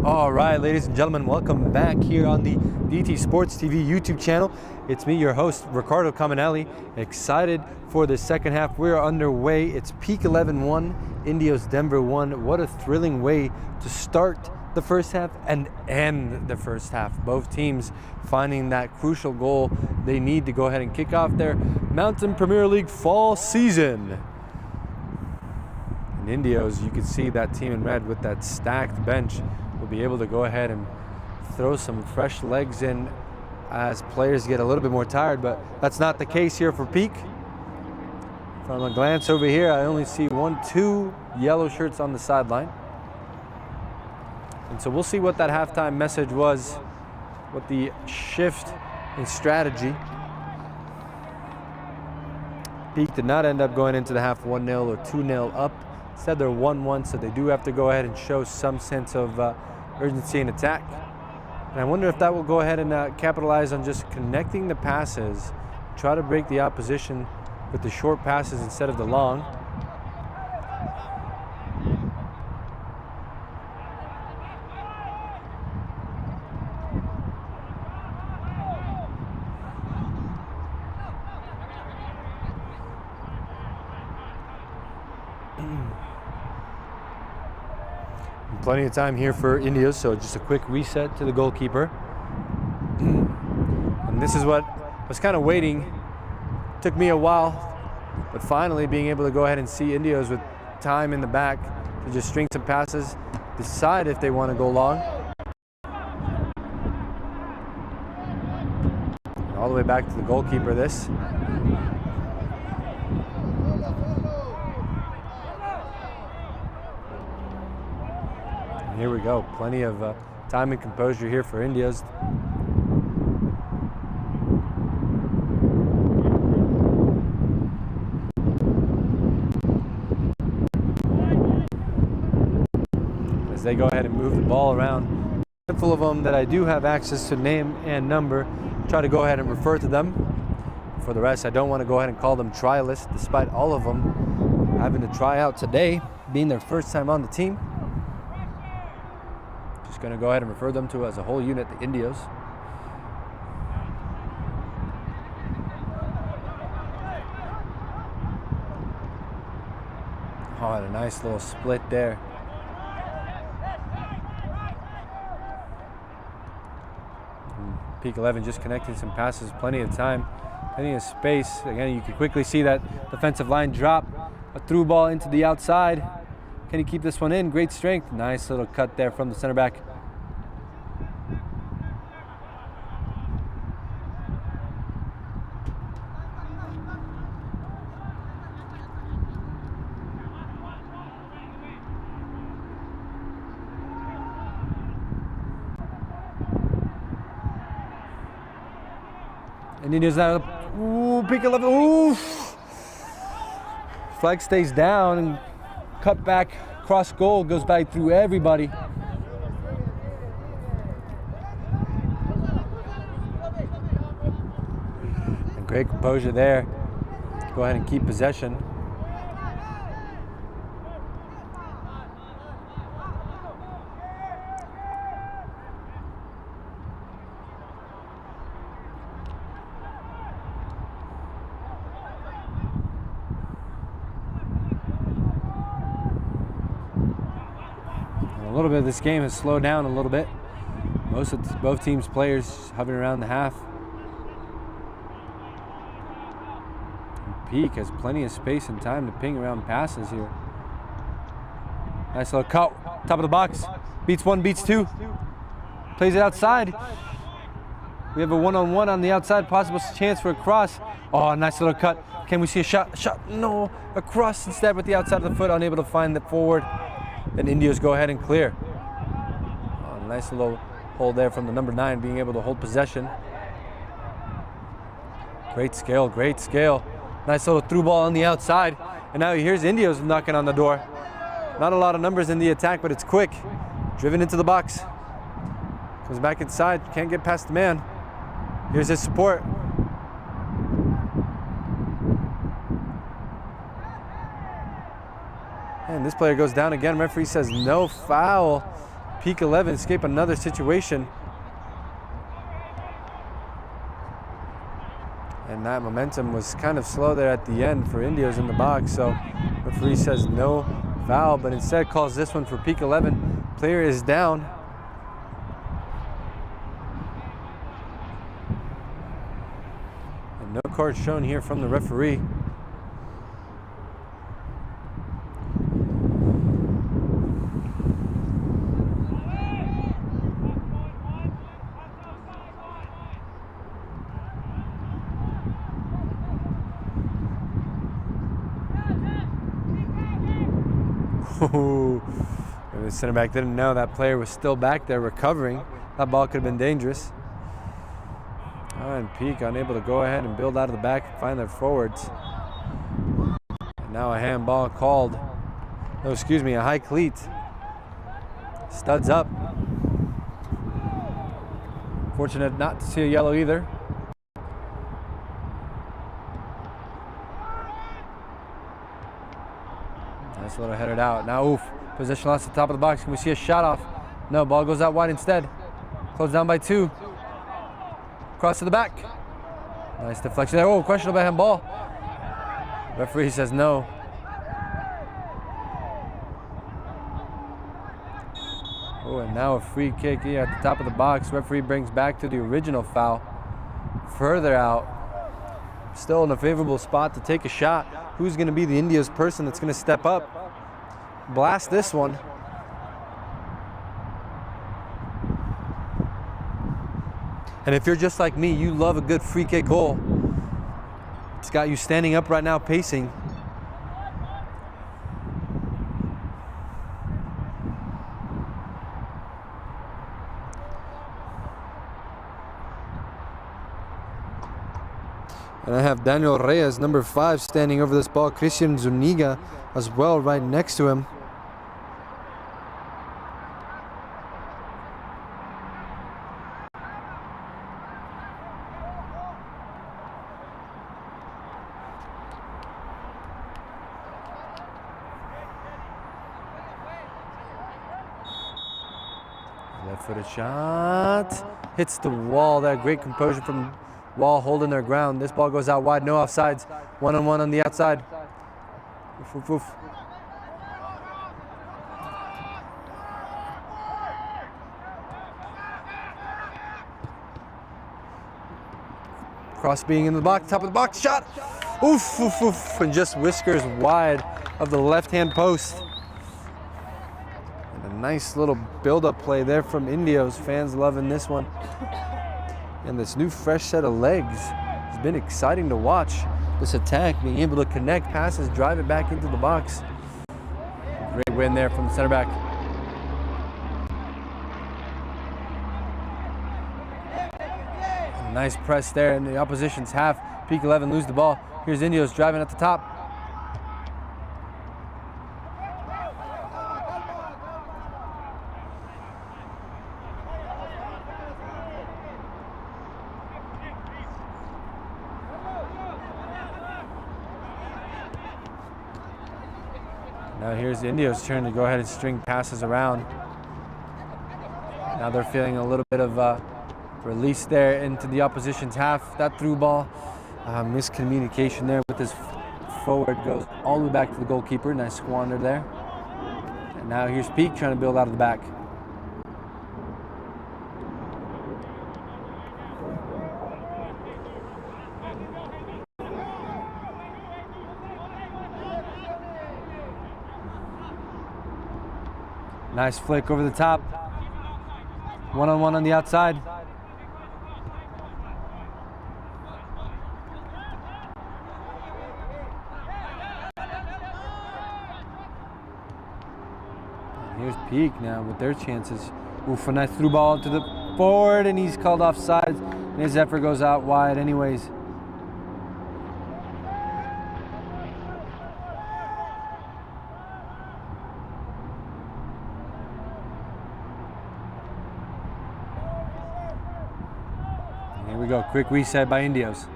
All right, ladies and gentlemen, welcome back here on the DT Sports TV YouTube channel. It's me, your host, Ricardo Commenelli. Excited for the second half. We are underway. It's Peak 11-1, Indios Denver 1. What a thrilling way to start the first half and end the first half. Both teams finding that crucial goal they need to go ahead and kick off their Mountain Premier League fall season. And Indios, you can see that team in red with that stacked bench will be able to go ahead and throw some fresh legs in as players get a little bit more tired, but that's not the case here for Peak. From a glance over here, I only see 2 yellow shirts on the sideline. And so we'll see what that halftime message was, what the shift in strategy. Peak did not end up going into the half 1-0 or 2-0 up. Instead, they're 1-1, so they do have to go ahead and show some sense of urgency in attack. And I wonder if that will go ahead and capitalize on just connecting the passes, try to break the opposition with the short passes instead of the long. Plenty of time here for Indios, so just a quick reset to the goalkeeper. And this is what I was kind of waiting. Took me a while, but finally being able to go ahead and see Indios with time in the back to just string some passes, decide if they want to go long. And all the way back to the goalkeeper this. Here we go, plenty of time and composure here for Indios. As they go ahead and move the ball around. A handful of them that I do have access to name and number, try to go ahead and refer to them. For the rest, I don't want to go ahead and call them trialists, despite all of them having to try out today, being their first time on the team. Just going to go ahead and refer them to as a whole unit, the Indios. Oh, and a nice little split there. And Peak 11 just connecting some passes, plenty of time, plenty of space. Again, you can quickly see that defensive line drop. A through ball into the outside. Can he keep this one in? Great strength. Nice little cut there from the center back. And Indios now, ooh, Peak 11, ooh. Flag stays down and cut back, cross goal, goes back through everybody. And great composure there. Go ahead and keep possession. A little bit of this game has slowed down a little bit. Both teams' players hovering around the half. And Peak has plenty of space and time to ping around passes here. Nice little cut, top of the box. Beats one, beats two. Plays it outside. We have a one-on-one on the outside, possible chance for a cross. Oh, nice little cut. Can we see a shot? Shot, no. A cross instead with the outside of the foot, unable to find the forward. Then Indios go ahead and clear. Oh, nice little hold there from the number 9, being able to hold possession. Great scale, great scale. Nice little through ball on the outside. And now here's Indios knocking on the door. Not a lot of numbers in the attack, but it's quick. Driven into the box. Comes back inside, can't get past the man. Here's his support. And this player goes down again. Referee says no foul. Peak 11 escape another situation. And that momentum was kind of slow there at the end for Indios in the box. So referee says no foul, but instead calls this one for Peak 11. Player is down. And no card shown here from the referee. The center back didn't know that player was still back there recovering. That ball could have been dangerous. And Peak unable to go ahead and build out of the back and find their forwards. And now a handball called. Oh, excuse me, a high cleat. Studs up. Fortunate not to see a yellow either. Nice little headed out. Now, oof. Possession lost at the top of the box. Can we see a shot off? No, ball goes out wide instead. Closed down by 2. Cross to the back. Nice deflection there. Oh, questionable handball. Referee says no. Oh, and now a free kick here at the top of the box. Referee brings back to the original foul. Further out. Still in a favorable spot to take a shot. Who's going to be the Indios person that's going to step up? Blast this one. And if you're just like me, you love a good free kick goal. It's got you standing up right now, pacing. And I have Daniel Reyes, number 5, standing over this ball. Christian Zuniga as well, right next to him. Left-footed shot. Hits the wall there. Great composure from Wall holding their ground. This ball goes out wide. No offsides. One-on-one on the outside. Oof, oof, oof. Cross being in the box. Top of the box. Shot. Oof, oof, oof. And just whiskers wide of the left-hand post. And a nice little build-up play there from Indios. Fans loving this one. And this new fresh set of legs has been exciting to watch. This attack, being able to connect passes, drive it back into the box. Great win there from the center back. Nice press there in the opposition's half. Peak 11 lose the ball. Here's Indios driving at the top. Now here's the Indios' turn to go ahead and string passes around. Now they're feeling a little bit of release there into the opposition's half. That through ball, miscommunication there with his forward, goes all the way back to the goalkeeper. Nice squander there. And now here's Peak trying to build out of the back. Nice flick over the top. One-on-one on the outside. And here's Peak now with their chances. Oof, a nice through ball to the forward, and he's called offside. And his effort goes out wide anyways. Here we go, quick reset by Indios.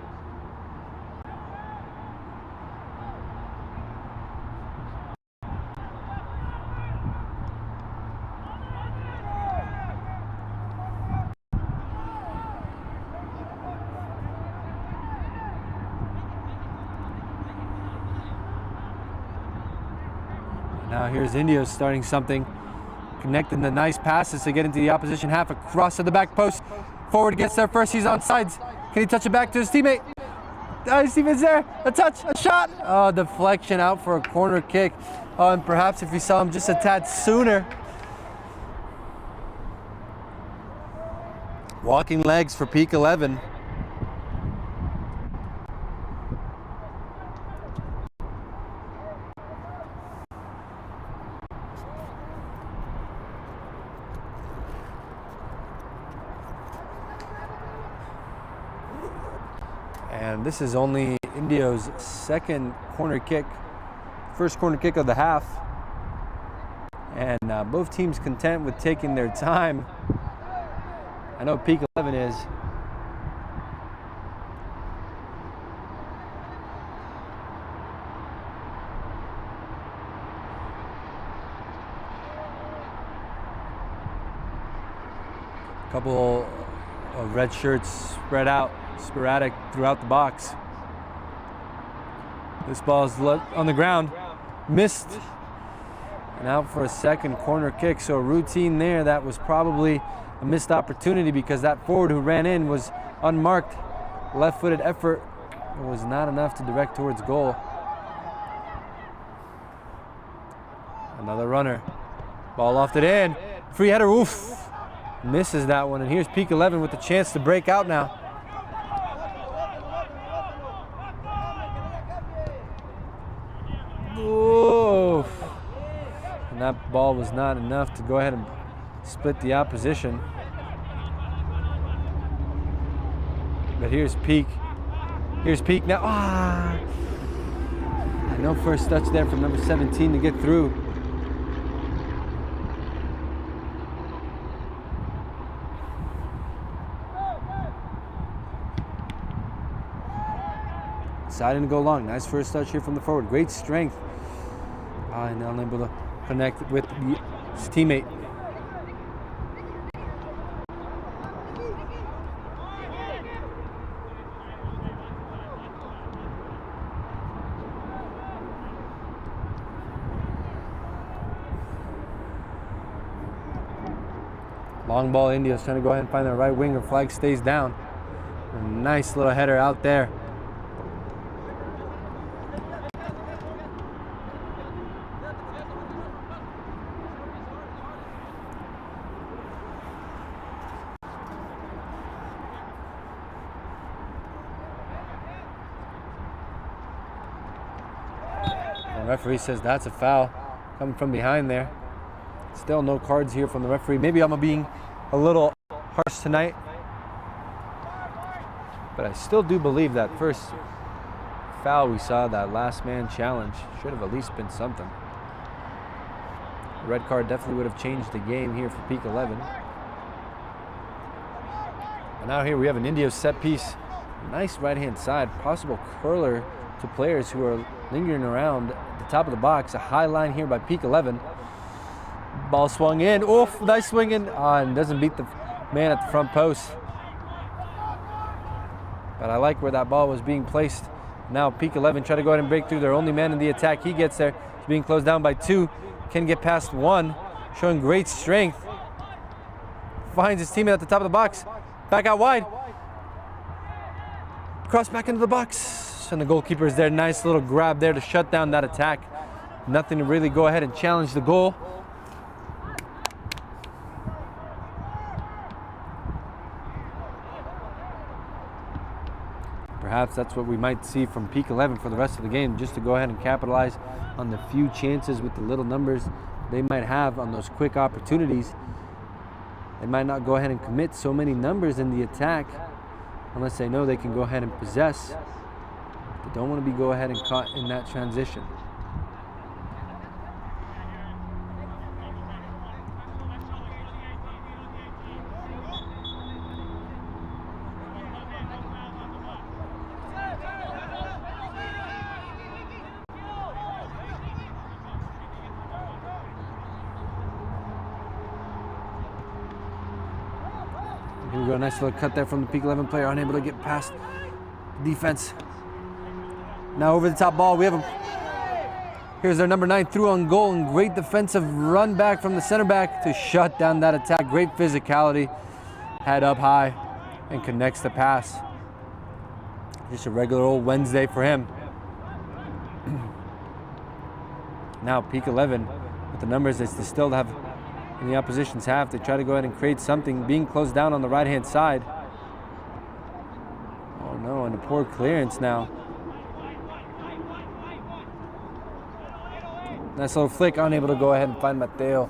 Now here's Indios starting something, connecting the nice passes to get into the opposition half, across to the back post. Forward gets there first, he's on sides. Can he touch it back to his teammate? His teammate's there, a touch, a shot. Oh, deflection out for a corner kick. Oh, and perhaps if he saw him just a tad sooner. Walking legs for peak 11. And this is only Indios' second corner kick, first corner kick of the half. And both teams content with taking their time. I know peak 11 is. Couple of red shirts spread out, sporadic throughout the box. This ball is on the ground, missed, and out for a second corner kick. So a routine there that was probably a missed opportunity because that forward who ran in was unmarked. Left-footed effort was not enough to direct towards goal. Another runner, ball lofted in, free header, oof. Misses that one, and here's peak 11 with the chance to break out now. Oof. And that ball was not enough to go ahead and split the opposition. But here's peak. Here's peak now. No first touch there from number 17 to get through. Deciding to go long. Nice first touch here from the forward. Great strength. And unable to connect with his teammate. Long ball, Indios trying to go ahead and find the right winger. Flag stays down. A nice little header out there. The referee says that's a foul coming from behind there. Still no cards here from the referee. Maybe I'm being a little harsh tonight, but I still do believe that first foul we saw, that last man challenge, should have at least been something. A red card definitely would have changed the game here for peak 11. And now here we have an Indios set piece. Nice right-hand side, possible curler to players who are lingering around at the top of the box. A high line here by peak 11. Ball swung in. Oof, nice swinging. And doesn't beat the man at the front post. But I like where that ball was being placed. Now peak 11 try to go ahead and break through. Their only man in the attack. He gets there. He's being closed down by two. Can get past one. Showing great strength. Finds his teammate at the top of the box. Back out wide. Cross back into the box. And the goalkeeper is there. Nice little grab there to shut down that attack. Nothing to really go ahead and challenge the goal. Perhaps that's what we might see from peak 11 for the rest of the game, just to go ahead and capitalize on the few chances with the little numbers they might have on those quick opportunities. They might not go ahead and commit so many numbers in the attack unless they know they can go ahead and possess. They don't want to be go ahead and caught in that transition. Here we go, nice little cut there from the peak 11 player, unable to get past defense. Now over the top ball, we have Here's their number 9 through on goal, and great defensive run back from the center back to shut down that attack. Great physicality, head up high, and connects the pass. Just a regular old Wednesday for him. Now peak 11 with the numbers that they still have in the opposition's half. They try to go ahead and create something, being closed down on the right-hand side. Oh no, and a poor clearance now. Nice little flick, unable to go ahead and find Mateo.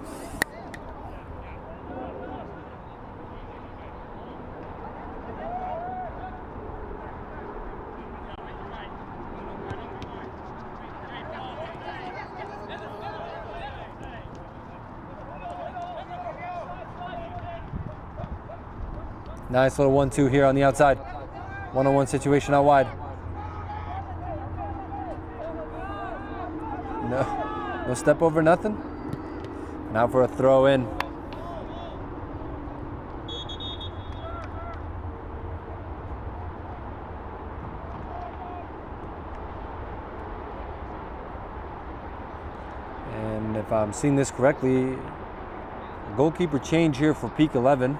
Nice little 1-2 here on the outside. One-on-one situation out wide. No step over, nothing. Now for a throw in. And if I'm seeing this correctly, goalkeeper change here for peak 11.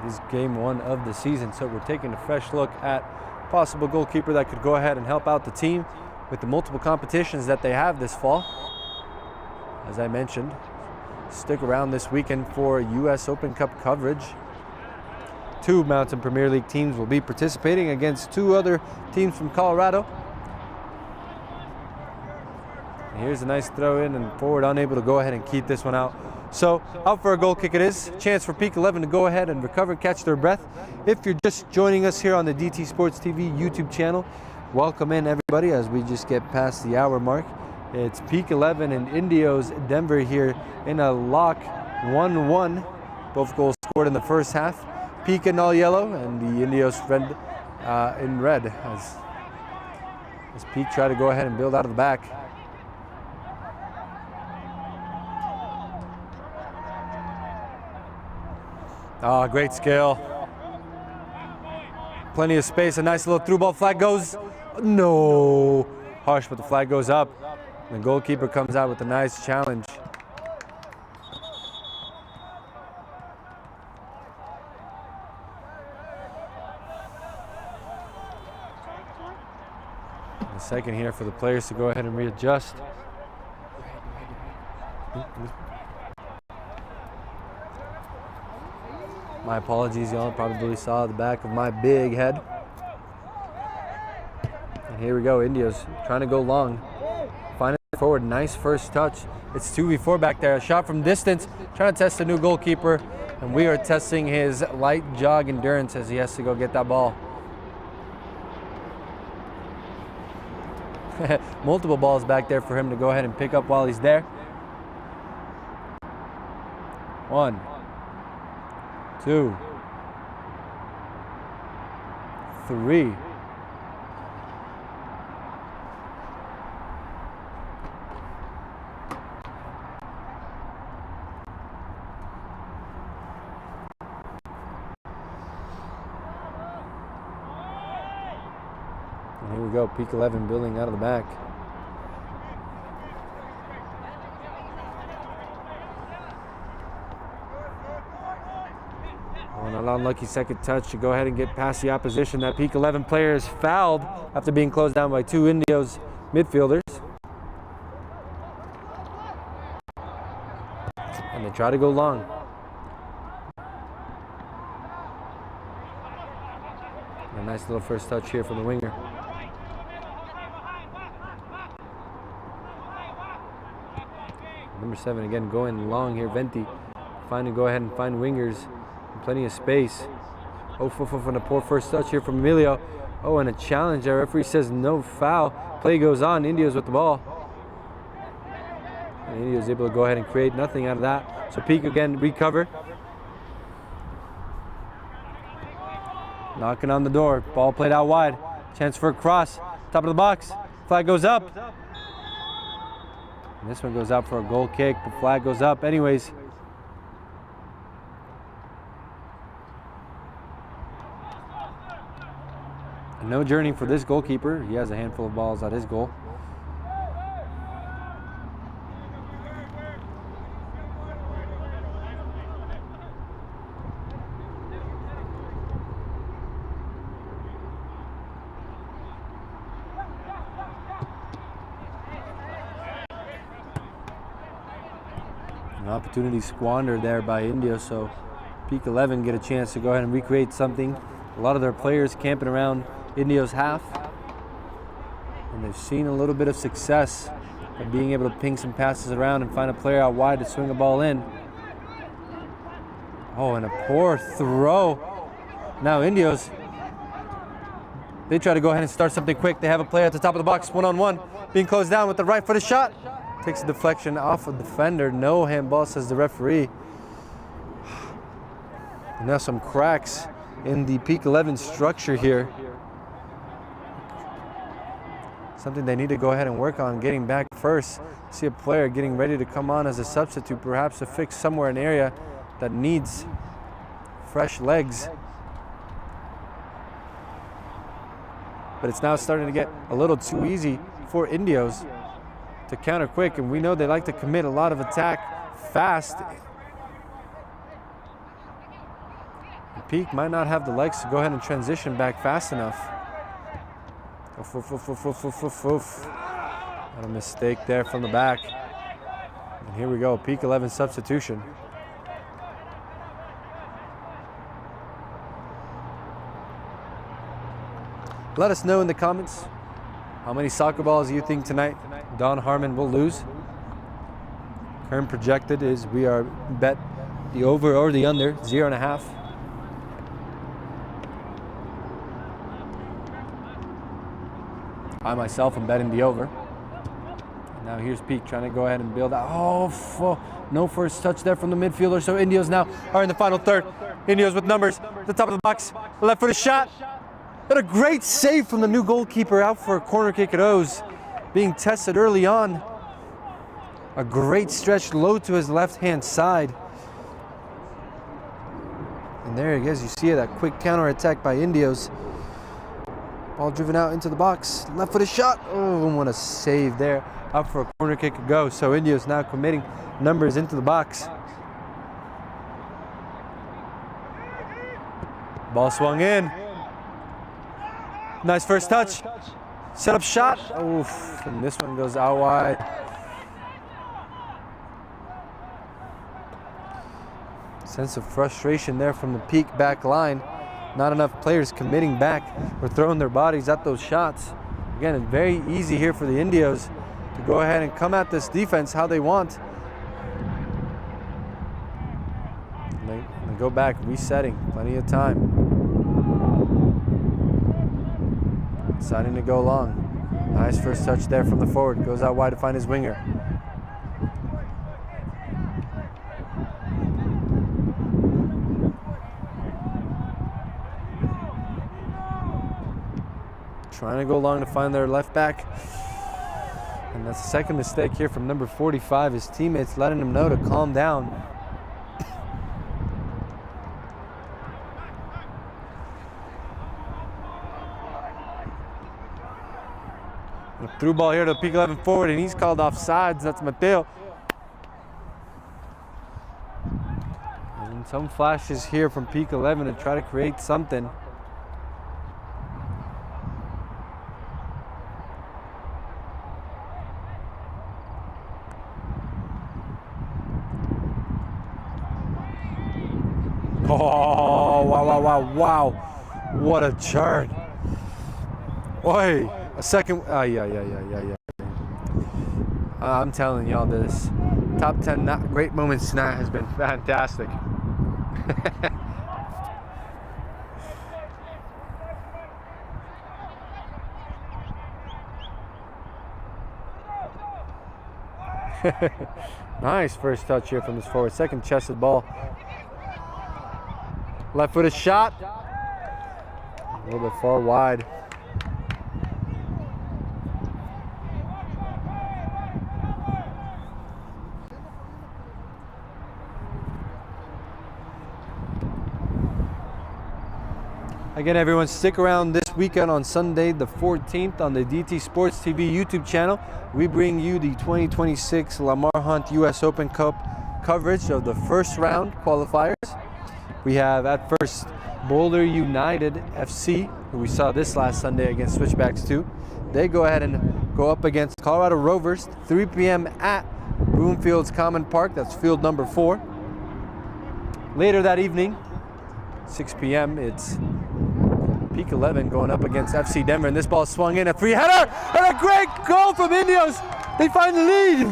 It is game 1 of the season, so we're taking a fresh look at possible goalkeeper that could go ahead and help out the team with the multiple competitions that they have this fall. As I mentioned, stick around this weekend for US Open Cup coverage. 2 Mountain Premier League teams will be participating against 2 other teams from Colorado. And here's a nice throw in, and forward unable to go ahead and keep this one out. So out for a goal kick it is. Chance for peak 11 to go ahead and recover, catch their breath. If you're just joining us here on the DT Sports TV YouTube channel, welcome in everybody as we just get past the hour mark. It's peak 11 and Indios Denver here in a lock 1-1. Both goals scored in the first half. Peak in all yellow and the Indios red in red as Peak try to go ahead and build out of the back. Oh, great skill. Plenty of space, a nice little through ball. Flag goes, no. Harsh, but the flag goes up. The goalkeeper comes out with a nice challenge. A second here for the players to go ahead and readjust. My apologies, y'all probably saw the back of my big head. And here we go, Indios trying to go long. Finding forward, nice first touch. It's 2v4 back there, a shot from distance, trying to test the new goalkeeper. And we are testing his light jog endurance as he has to go get that ball. Multiple balls back there for him to go ahead and pick up while he's there. 1, 2, 3. And here we go, peak 11 building out of the back. An unlucky second touch to go ahead and get past the opposition. That peak 11 player is fouled after being closed down by 2 Indios midfielders. And they try to go long. A nice little first touch here from the winger. Number 7 again going long here. Venti trying to go ahead and find wingers. Plenty of space. Oh, and a poor first touch here from Emilio. Oh, and a challenge. The referee says no foul. Play goes on. Indios with the ball. And Indios able to go ahead and create nothing out of that. So Peak again recover. Knocking on the door. Ball played out wide. Chance for a cross. Top of the box. Flag goes up. And this one goes out for a goal kick. The flag goes up anyways. No journey for this goalkeeper. He has a handful of balls at his goal. An opportunity squandered there by Indios, so Peak 11 get a chance to go ahead and recreate something. A lot of their players camping around Indios half, and they've seen a little bit of success of being able to ping some passes around and find a player out wide to swing a ball in. Oh, and a poor throw. Now Indios, they try to go ahead and start something quick. They have a player at the top of the box, one-on-one, being closed down with the right-footed shot. Takes a deflection off of the defender. No handball, says the referee. And now some cracks in the Peak 11 structure here. Something they need to go ahead and work on getting back first. See a player getting ready to come on as a substitute, perhaps to fix somewhere an area that needs fresh legs. But it's now starting to get a little too easy for Indios to counter quick, and we know they like to commit a lot of attack fast. Peak might not have the legs to go ahead and transition back fast enough. Not a mistake there from the back. And here we go, Peak 11 substitution. Let us know in the comments how many soccer balls you think tonight Don Harmon will lose. Current projected is we are bet the over or the under, 0.5. I myself am betting the over. Now here's Peak trying to go ahead and build out. Oh, no first touch there from the midfielder. So Indios now are in the final third. Indios with numbers, the top of the box, left-footed shot. But a great save from the new goalkeeper out for a corner kick at O's. Being tested early on. A great stretch low to his left-hand side. And there he is. You see that quick counter attack by Indios. Ball driven out into the box. Left-footed shot. Oh, what a save there. Up for a corner kick to go. So Indios now committing numbers into the box. Ball swung in. Nice first touch. Set up shot. Oof. And this one goes out wide. Sense of frustration there from the Peak back line. Not enough players committing back or throwing their bodies at those shots. Again, it's very easy here for the Indios to go ahead and come at this defense how they want. And go back, resetting. Plenty of time. Deciding to go long. Nice first touch there from the forward. Goes out wide to find his winger. Trying to go long to find their left back. And that's the second mistake here from number 45. His teammates letting him know to calm down. A through ball here to Peak 11 forward, and he's called offsides. That's Mateo. And some flashes here from Peak 11 to try to create something. Oh, wow. What a turn. Oi. A second, yeah. I'm telling y'all this. Top 10 great moments tonight has been fantastic. Nice first touch here from his forward. Second chested ball. Left-footed shot. A little bit far wide. Again, everyone, stick around this weekend on Sunday the 14th on the DT Sports TV YouTube channel. We bring you the 2026 Lamar Hunt U.S. Open Cup coverage of the first round qualifiers. We have at first Boulder United FC, who we saw this last Sunday against Switchbacks 2. They go ahead and go up against Colorado Rovers, 3 p.m. at Broomfield's Common Park. That's field number 4. Later that evening, 6 p.m., it's Peak 11 going up against FC Denver, and this ball swung in, a free header, and a great goal from Indios. They find the lead.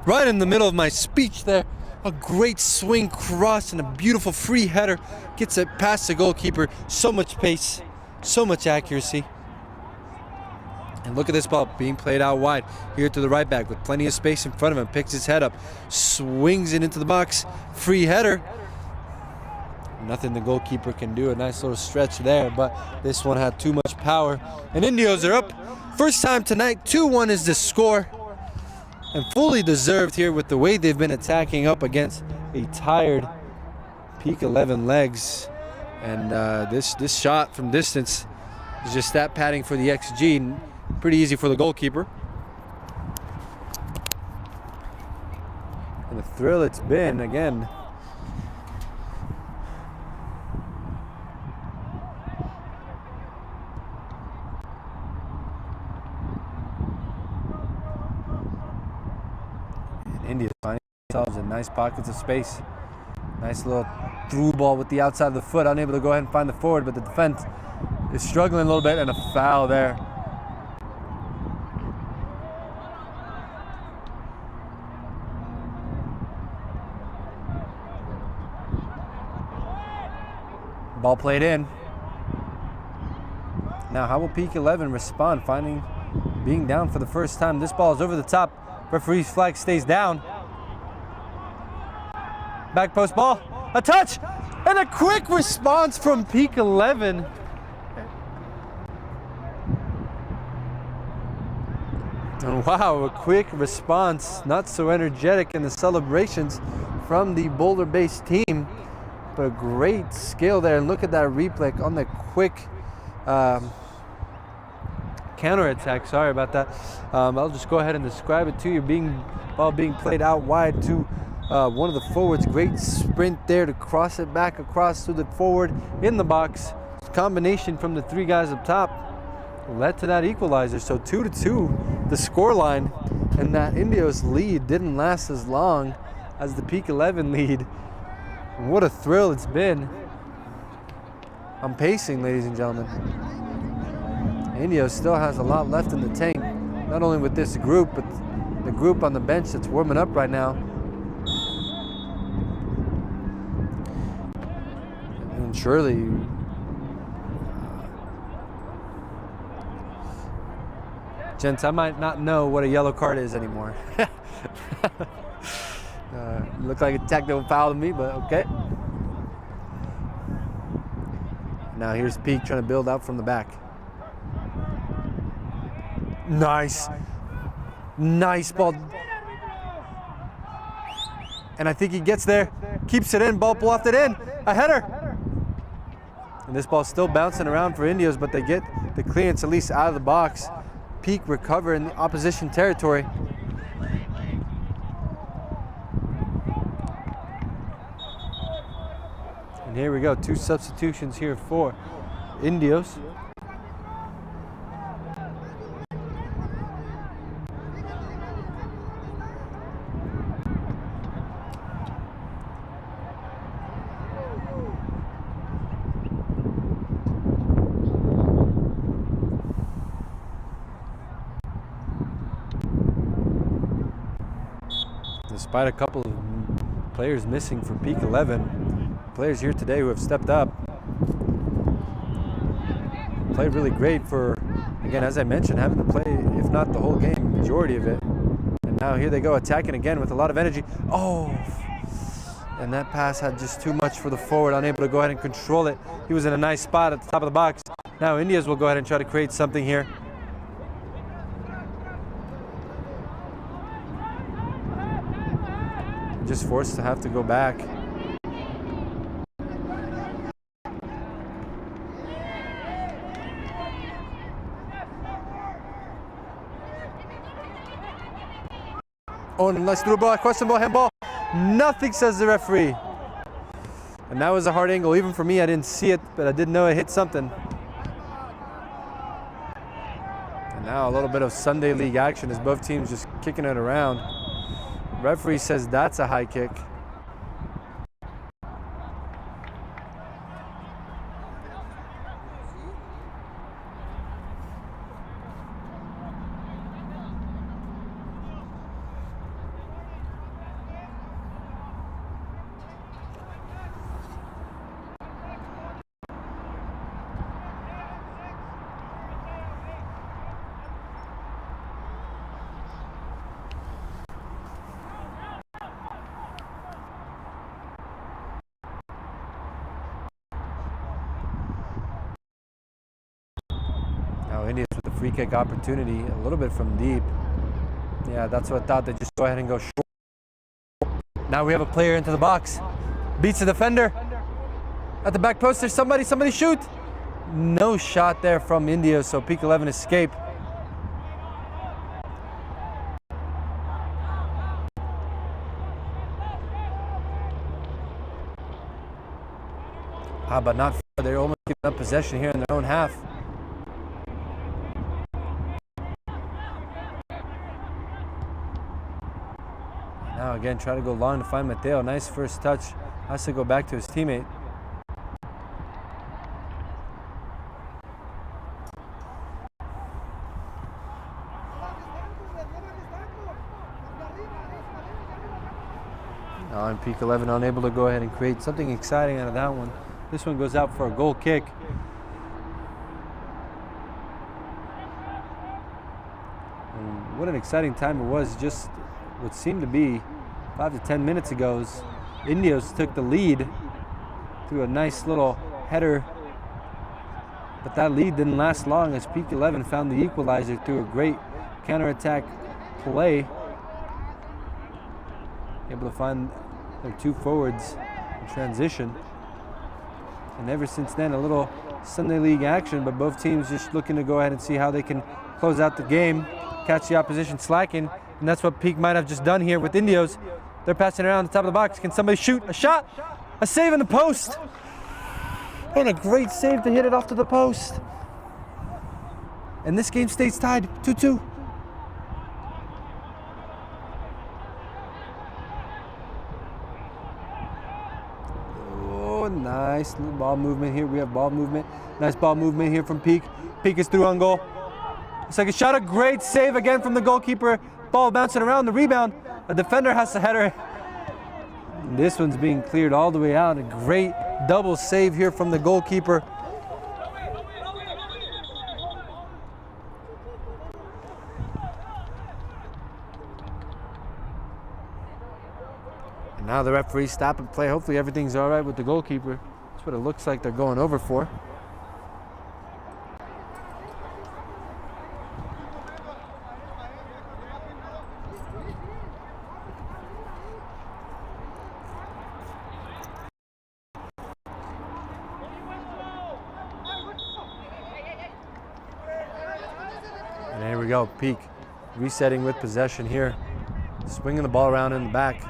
Right in the middle of my speech there, a great swing cross and a beautiful free header. Gets it past the goalkeeper. So much pace, so much accuracy. And look at this ball being played out wide here to the right back with plenty of space in front of him. Picks his head up, swings it into the box. Free header. Nothing the goalkeeper can do. A nice little stretch there, but this one had too much power. And Indios are up. First time tonight, 2-1 is the score. And fully deserved here with the way they've been attacking up against a tired Peak 11 legs. And this shot from distance is just stat padding for the XG. Pretty easy for the goalkeeper. And the thrill it's been, again. And India's finding themselves in nice pockets of space. Nice little through ball with the outside of the foot, unable to go ahead and find the forward, but the defense is struggling a little bit, and a foul there. Ball played in. Now, how will Peak 11 respond, being down for the first time? This ball is over the top. Referee's flag stays down. Back post ball. A touch! And a quick response from Peak 11. And wow, a quick response. Not so energetic in the celebrations from the Boulder-based team. But a great skill there, and look at that replay on the quick counter-attack. Sorry about that. I'll just go ahead and describe it to you. Ball being played out wide to one of the forwards. Great sprint there to cross it back across to the forward in the box. Combination from the 3 guys up top led to that equalizer. So 2-2, the score line, and that Indios lead didn't last as long as the Peak 11 lead. What a thrill it's been. I'm pacing, ladies and gentlemen. Indios still has a lot left in the tank, not only with this group, but the group on the bench that's warming up right now. And surely, gents, I might not know what a yellow card is anymore. Looked like a technical foul to me, but okay. Now here's Peak trying to build out from the back. Nice. Nice ball. And I think he gets there. Keeps it in. Ball bluffed it in. A header. And this ball's still bouncing around for Indios, but they get the clearance at least out of the box. Peak recover in the opposition territory. And here we go, 2 substitutions here for Indios. Despite a couple of players missing for Peak 11, players here today who have stepped up. Played really great for, again, as I mentioned, having to play, if not the whole game, majority of it. And now here they go, attacking again with a lot of energy. Oh! And that pass had just too much for the forward, unable to go ahead and control it. He was in a nice spot at the top of the box. Now Indios will go ahead and try to create something here. just forced to have to go back. Oh, nice through ball, questionable handball. Nothing, says the referee. And that was a hard angle. Even for me, I didn't see it, but I did know it hit something. And now a little bit of Sunday League action as both teams just kicking it around. Referee says that's a high kick. Now Indios with the free kick opportunity, a little bit from deep. Yeah, that's what I thought. They just go ahead and go short. Now we have a player into the box. Beats the defender. At the back post, there's somebody shoot. No shot there from Indios, so Peak 11 escape. But not far. They're almost giving up possession here in their own half. Now again, try to go long to find Mateo. Nice first touch. Has to go back to his teammate. Now in Peak 11 unable to go ahead and create something exciting out of that one. This one goes out for a goal kick. And what an exciting time it was. Just what seemed to be 5 to 10 minutes ago. Indios took the lead through a nice little header. But that lead didn't last long as Peak 11 found the equalizer through a great counterattack play. Able to find their two forwards in transition. And ever since then, a little Sunday League action, but both teams just looking to go ahead and see how they can close out the game, catch the opposition slacking, and that's what Peak might have just done here with Indios. They're passing around the top of the box. Can somebody shoot? A shot? A save in the post. What a great save to hit it off to the post. And this game stays tied, 2-2. Nice ball movement here. We have ball movement. Nice ball movement here from Peak. Peak is through on goal. Second shot, a great save again from the goalkeeper. Ball bouncing around the rebound. A defender has to header. And this one's being cleared all the way out. A great double save here from the goalkeeper. Now the referees stop and play. Hopefully everything's all right with the goalkeeper. That's what it looks like they're going over for. And here we go, Peak resetting with possession here. Swinging the ball around in the back.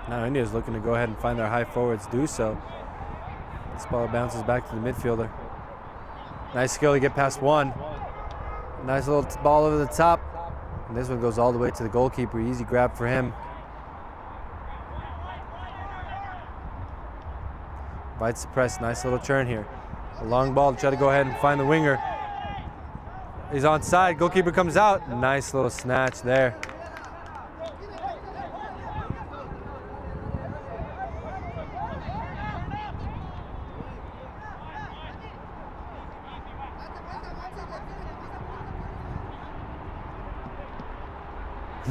Now India's looking to go ahead and find their high forwards do so. This ball bounces back to the midfielder. Nice skill to get past one. Nice little ball over the top. And this one goes all the way to the goalkeeper. Easy grab for him. Bites the press. Nice little turn here. A long ball to try to go ahead and find the winger. He's onside. Goalkeeper comes out. Nice little snatch there.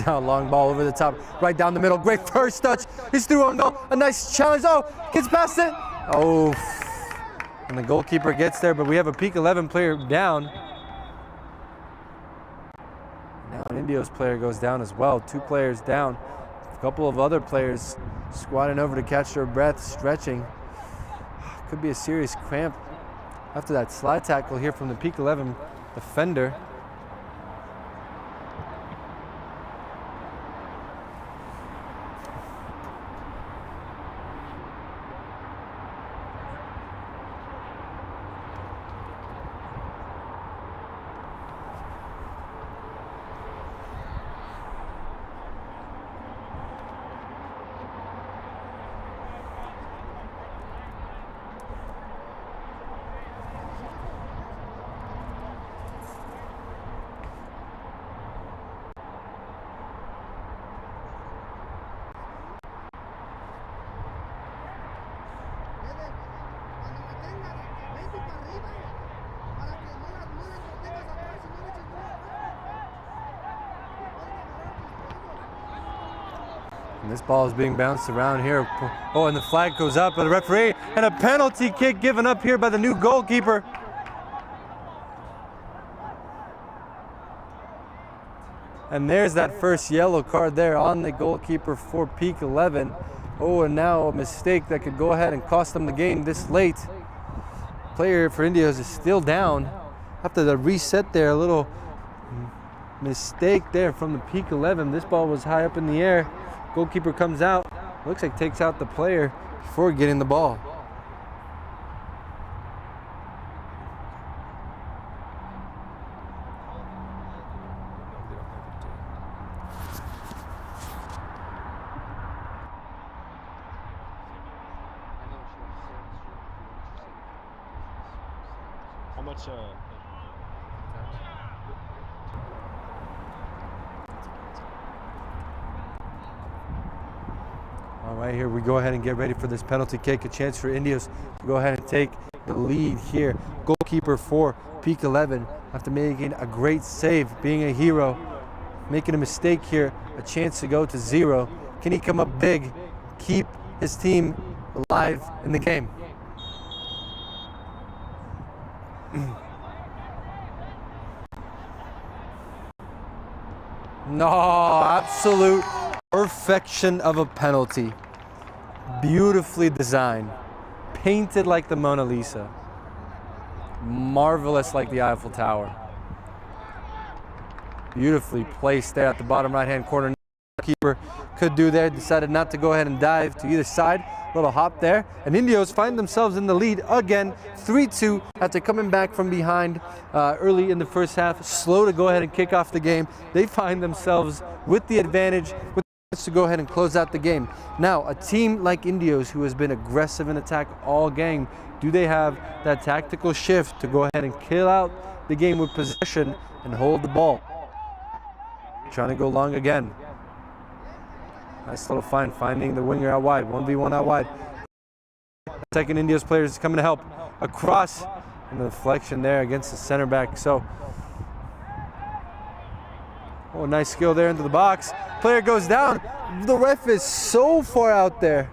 Now long ball over the top, right down the middle. Great first touch. He's through on goal. A nice challenge. Oh, gets past it. Oh, and the goalkeeper gets there, but we have a Peak 11 player down. Now an Indios player goes down as well. 2 players down. A couple of other players squatting over to catch their breath, stretching. Could be a serious cramp after that slide tackle here from the Peak 11 defender. And this ball is being bounced around here. Oh, and the flag goes up by the referee, and a penalty kick given up here by the new goalkeeper. And there's that first yellow card there on the goalkeeper for Peak 11. Oh, and now a mistake that could go ahead and cost them the game this late. Player for Indios is still down. After the reset there, a little mistake there from the Peak 11. This ball was high up in the air. Goalkeeper comes out. Looks like takes out the player before getting the ball. How much? All right, here we go ahead and get ready for this penalty kick. A chance for Indios to go ahead and take the lead here. Goalkeeper for Peak 11, after making a great save, being a hero, making a mistake here, a chance to go to 0. Can he come up big, keep his team alive in the game? No, absolute perfection of a penalty. Beautifully designed, painted like the Mona Lisa, marvelous like the Eiffel Tower. Beautifully placed there at the bottom right-hand corner. Keeper could do there, decided not to go ahead and dive to either side. Little hop there, and Indios find themselves in the lead again, 3-2, after coming back from behind early in the first half, slow to go ahead and kick off the game. They find themselves with the advantage, with to go ahead and close out the game. Now, a team like Indios, who has been aggressive in attack all game, do they have that tactical shift to go ahead and kill out the game with possession and hold the ball? Trying to go long again. Nice little find, finding the winger out wide, 1v1 out wide. Second Indios player is coming to help. Across, and the deflection there against the center back. So, oh, nice skill there into the box. Player goes down. The ref is so far out there.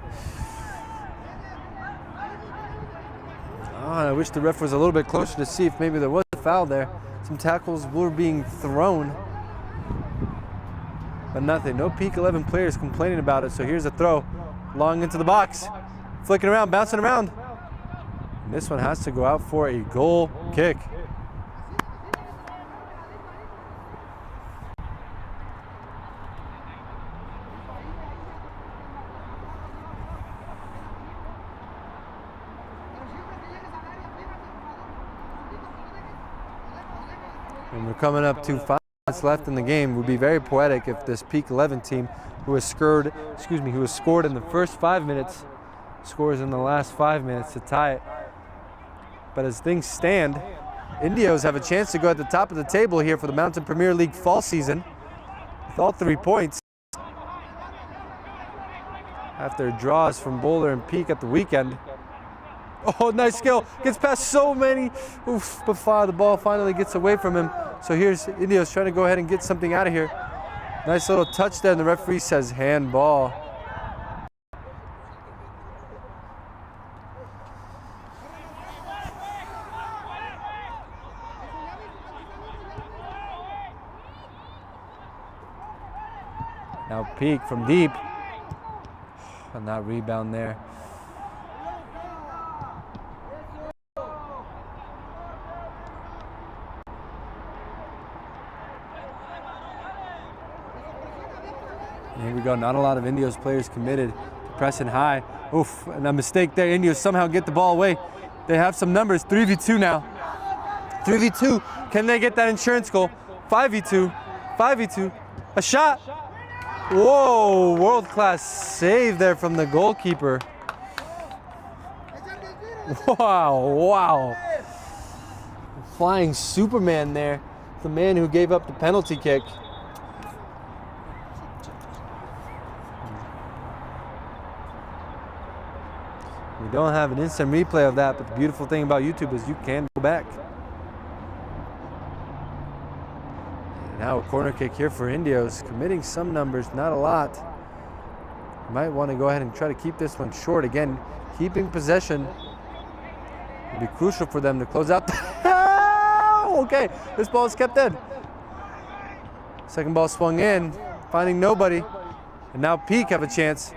Oh, I wish the ref was a little bit closer to see if maybe there was a foul there. Some tackles were being thrown, but nothing. No Peak 11 players complaining about it. So here's a throw long into the box. Flicking around, bouncing around. And this one has to go out for a goal kick. And we're coming up to 5 minutes left in the game. It would be very poetic if this Peak 11 team, who has scored in the first 5 minutes, scores in the last 5 minutes to tie it. But as things stand, Indios have a chance to go at the top of the table here for the Mountain Premier League fall season with all 3 points. After draws from Boulder and Peak at the weekend. Oh, nice skill. Gets past so many. Oof, but the ball finally gets away from him. So here's Indios trying to go ahead and get something out of here. Nice little touch there, and the referee says handball. Now Peak from deep. And that rebound there. Here we go, not a lot of Indios players committed to pressing high. Oof, and a mistake there. Indios somehow get the ball away. They have some numbers, 3v2 now. 3v2, can they get that insurance goal? 5v2, 5v2, a shot. Whoa, world-class save there from the goalkeeper. Wow. Flying Superman there, the man who gave up the penalty kick. We don't have an instant replay of that, but the beautiful thing about YouTube is you can go back. And now a corner kick here for Indios, committing some numbers, not a lot. Might want to go ahead and try to keep this one short. Again, keeping possession will be crucial for them to close out. Okay, this ball is kept in. Second ball swung in, finding nobody. And now Peak have a chance.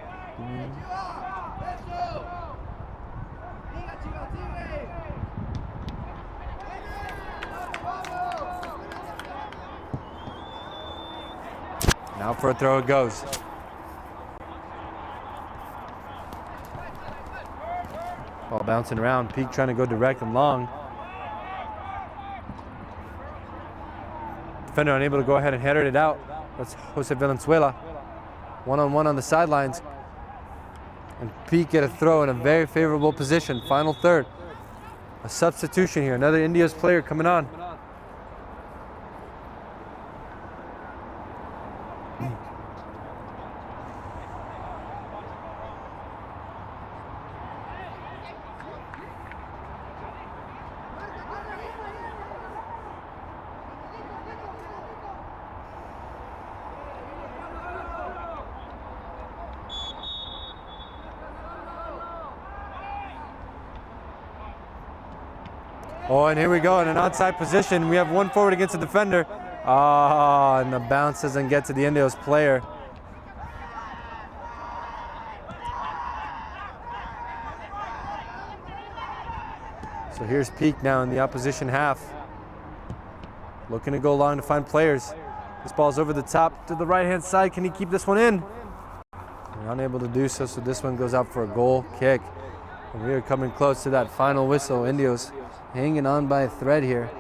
Now for a throw it goes. Ball bouncing around. Peak trying to go direct and long. Defender unable to go ahead and header it out. That's Jose Valenzuela. One-on-one on the sidelines. And Peak get a throw in a very favorable position. Final third. A substitution here. Another Indios player coming on. Oh, and here we go in an outside position. We have one forward against a defender. Ah, and the bounce doesn't get to the Indios player. So here's Peak now in the opposition half. Looking to go long to find players. This ball's over the top to the right-hand side. Can he keep this one in? We're unable to do so, so this one goes out for a goal kick. And we are coming close to that final whistle. Indios hanging on by a thread here.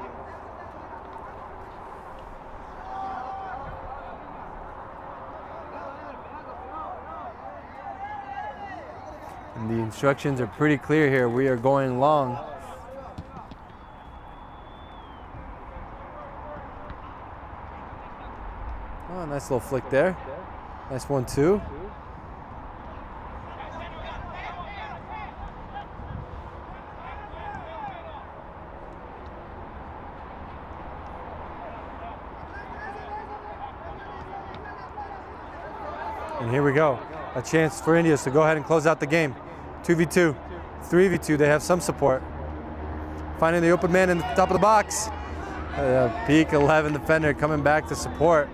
And the instructions are pretty clear here. We are going long. Oh, nice little flick there. Nice 1-2. And here we go, a chance for Indios to go ahead and close out the game. 2v2, 3v2, they have some support. Finding the open man in the top of the box. Peak 11 defender coming back to support.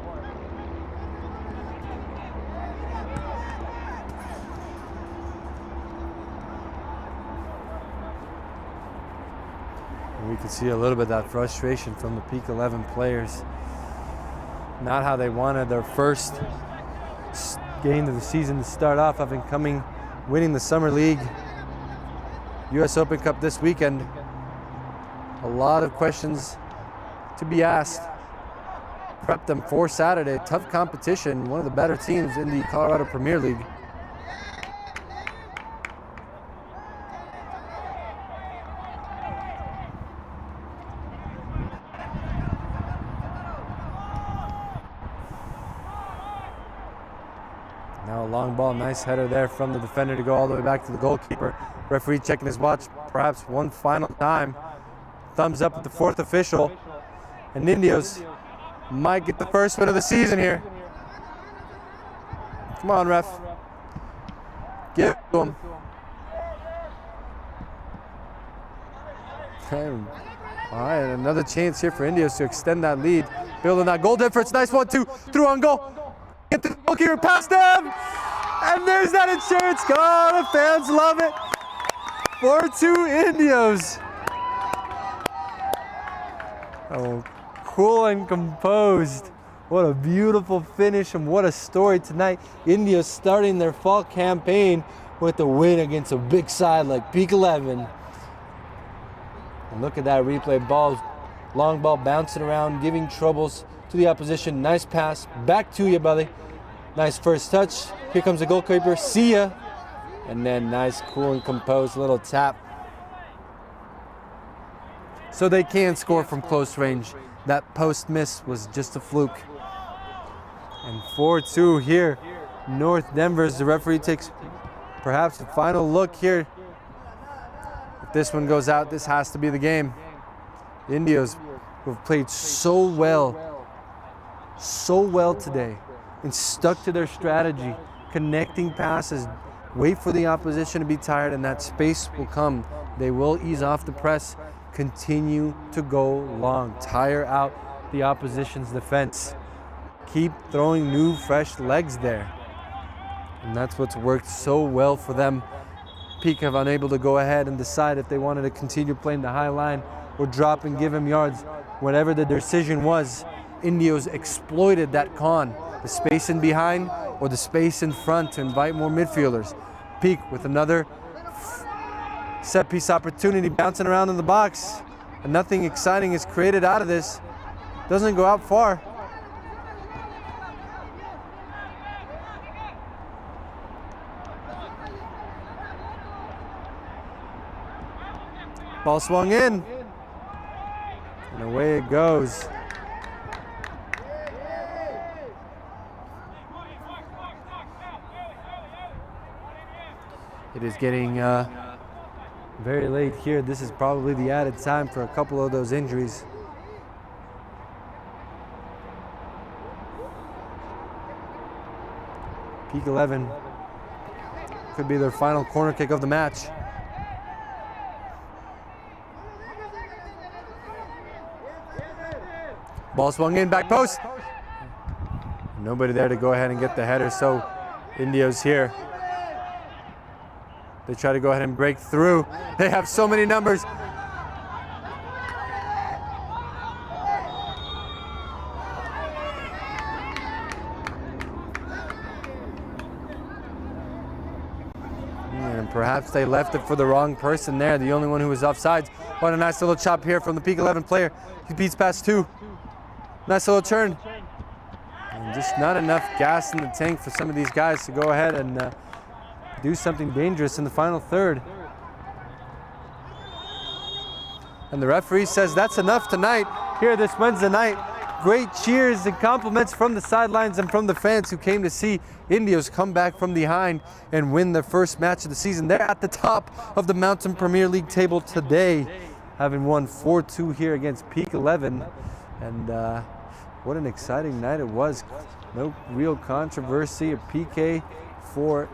And we can see a little bit of that frustration from the Peak 11 players. Not how they wanted their first game of the season to start off, having winning the Summer League, US Open Cup this weekend. A lot of questions to be asked. Prep them for Saturday. Tough competition, one of the better teams in the Colorado Premier League. Now a long ball, nice header there from the defender to go all the way back to the goalkeeper. Referee checking his watch perhaps one final time. Thumbs up with the fourth official. And Indios might get the first win of the season here. Come on, ref. Give it to him. All right, another chance here for Indios to extend that lead. Building that goal difference. Nice 1-2. Through on goal. Get the goalkeeper past them. And there's that insurance. God, the fans love it. 4-2 Indios. Oh, cool and composed. What a beautiful finish and what a story tonight. Indios starting their fall campaign with a win against a big side like Peak 11. And look at that replay. Long ball bouncing around, giving troubles to the opposition. Nice pass. Back to you, buddy. Nice first touch. Here comes the goalkeeper. See ya. And then nice, cool, and composed little tap. So they can score from close range. That post miss was just a fluke. And 4-2 here. North Denver's. The referee takes perhaps a final look here. If this one goes out, this has to be the game. The Indios, who have played so well today, and stuck to their strategy, connecting passes, wait for the opposition to be tired, and that space will come. They will ease off the press, continue to go long, tire out the opposition's defense. Keep throwing new, fresh legs there. And that's what's worked so well for them. Peak have unable to go ahead and decide if they wanted to continue playing the high line or drop and give him yards. Whatever the decision was, Indios exploited that con, the space in behind or the space in front to invite more midfielders. Peak with another set piece opportunity bouncing around in the box. And nothing exciting is created out of this. Doesn't go out far. Ball swung in. And away it goes. It is getting very late here. This is probably the added time for a couple of those injuries. Peak 11 could be their final corner kick of the match. Ball swung in, back post. Nobody there to go ahead and get the header, so Indios here. They try to go ahead and break through. They have so many numbers. And perhaps they left it for the wrong person there, the only one who was offsides. What a nice little chop here from the Peak 11 player. He beats past two. Nice little turn. And just not enough gas in the tank for some of these guys to go ahead and do something dangerous in the final third. And the referee says that's enough tonight here this Wednesday night. Great cheers and compliments from the sidelines and from the fans who came to see Indios come back from behind and win their first match of the season. They're at the top of the Mountain Premier League table today, having won 4-2 here against Peak 11. And what an exciting night it was. No real controversy. A PK for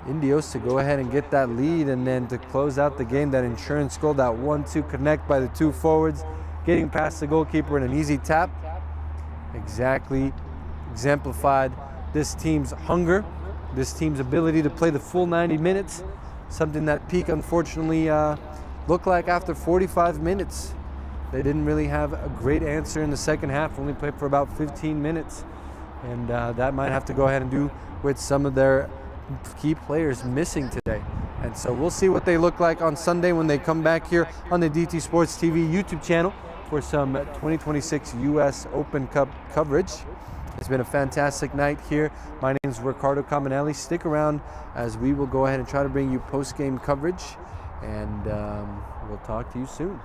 Indios to go ahead and get that lead, and then to close out the game, that insurance goal, that 1-2 connect by the two forwards, getting past the goalkeeper in an easy tap. Exactly exemplified this team's hunger, this team's ability to play the full 90 minutes, something that Peak unfortunately looked like after 45 minutes. They didn't really have a great answer in the second half, only played for about 15 minutes. And that might have to go ahead and do with some of their key players missing today. And so we'll see what they look like on Sunday when they come back here on the DT Sports TV YouTube channel for some 2026 U.S. Open Cup coverage. It's been a fantastic night here. My name is Ricardo Commentator. Stick around as we will go ahead and try to bring you post-game coverage, and we'll talk to you soon.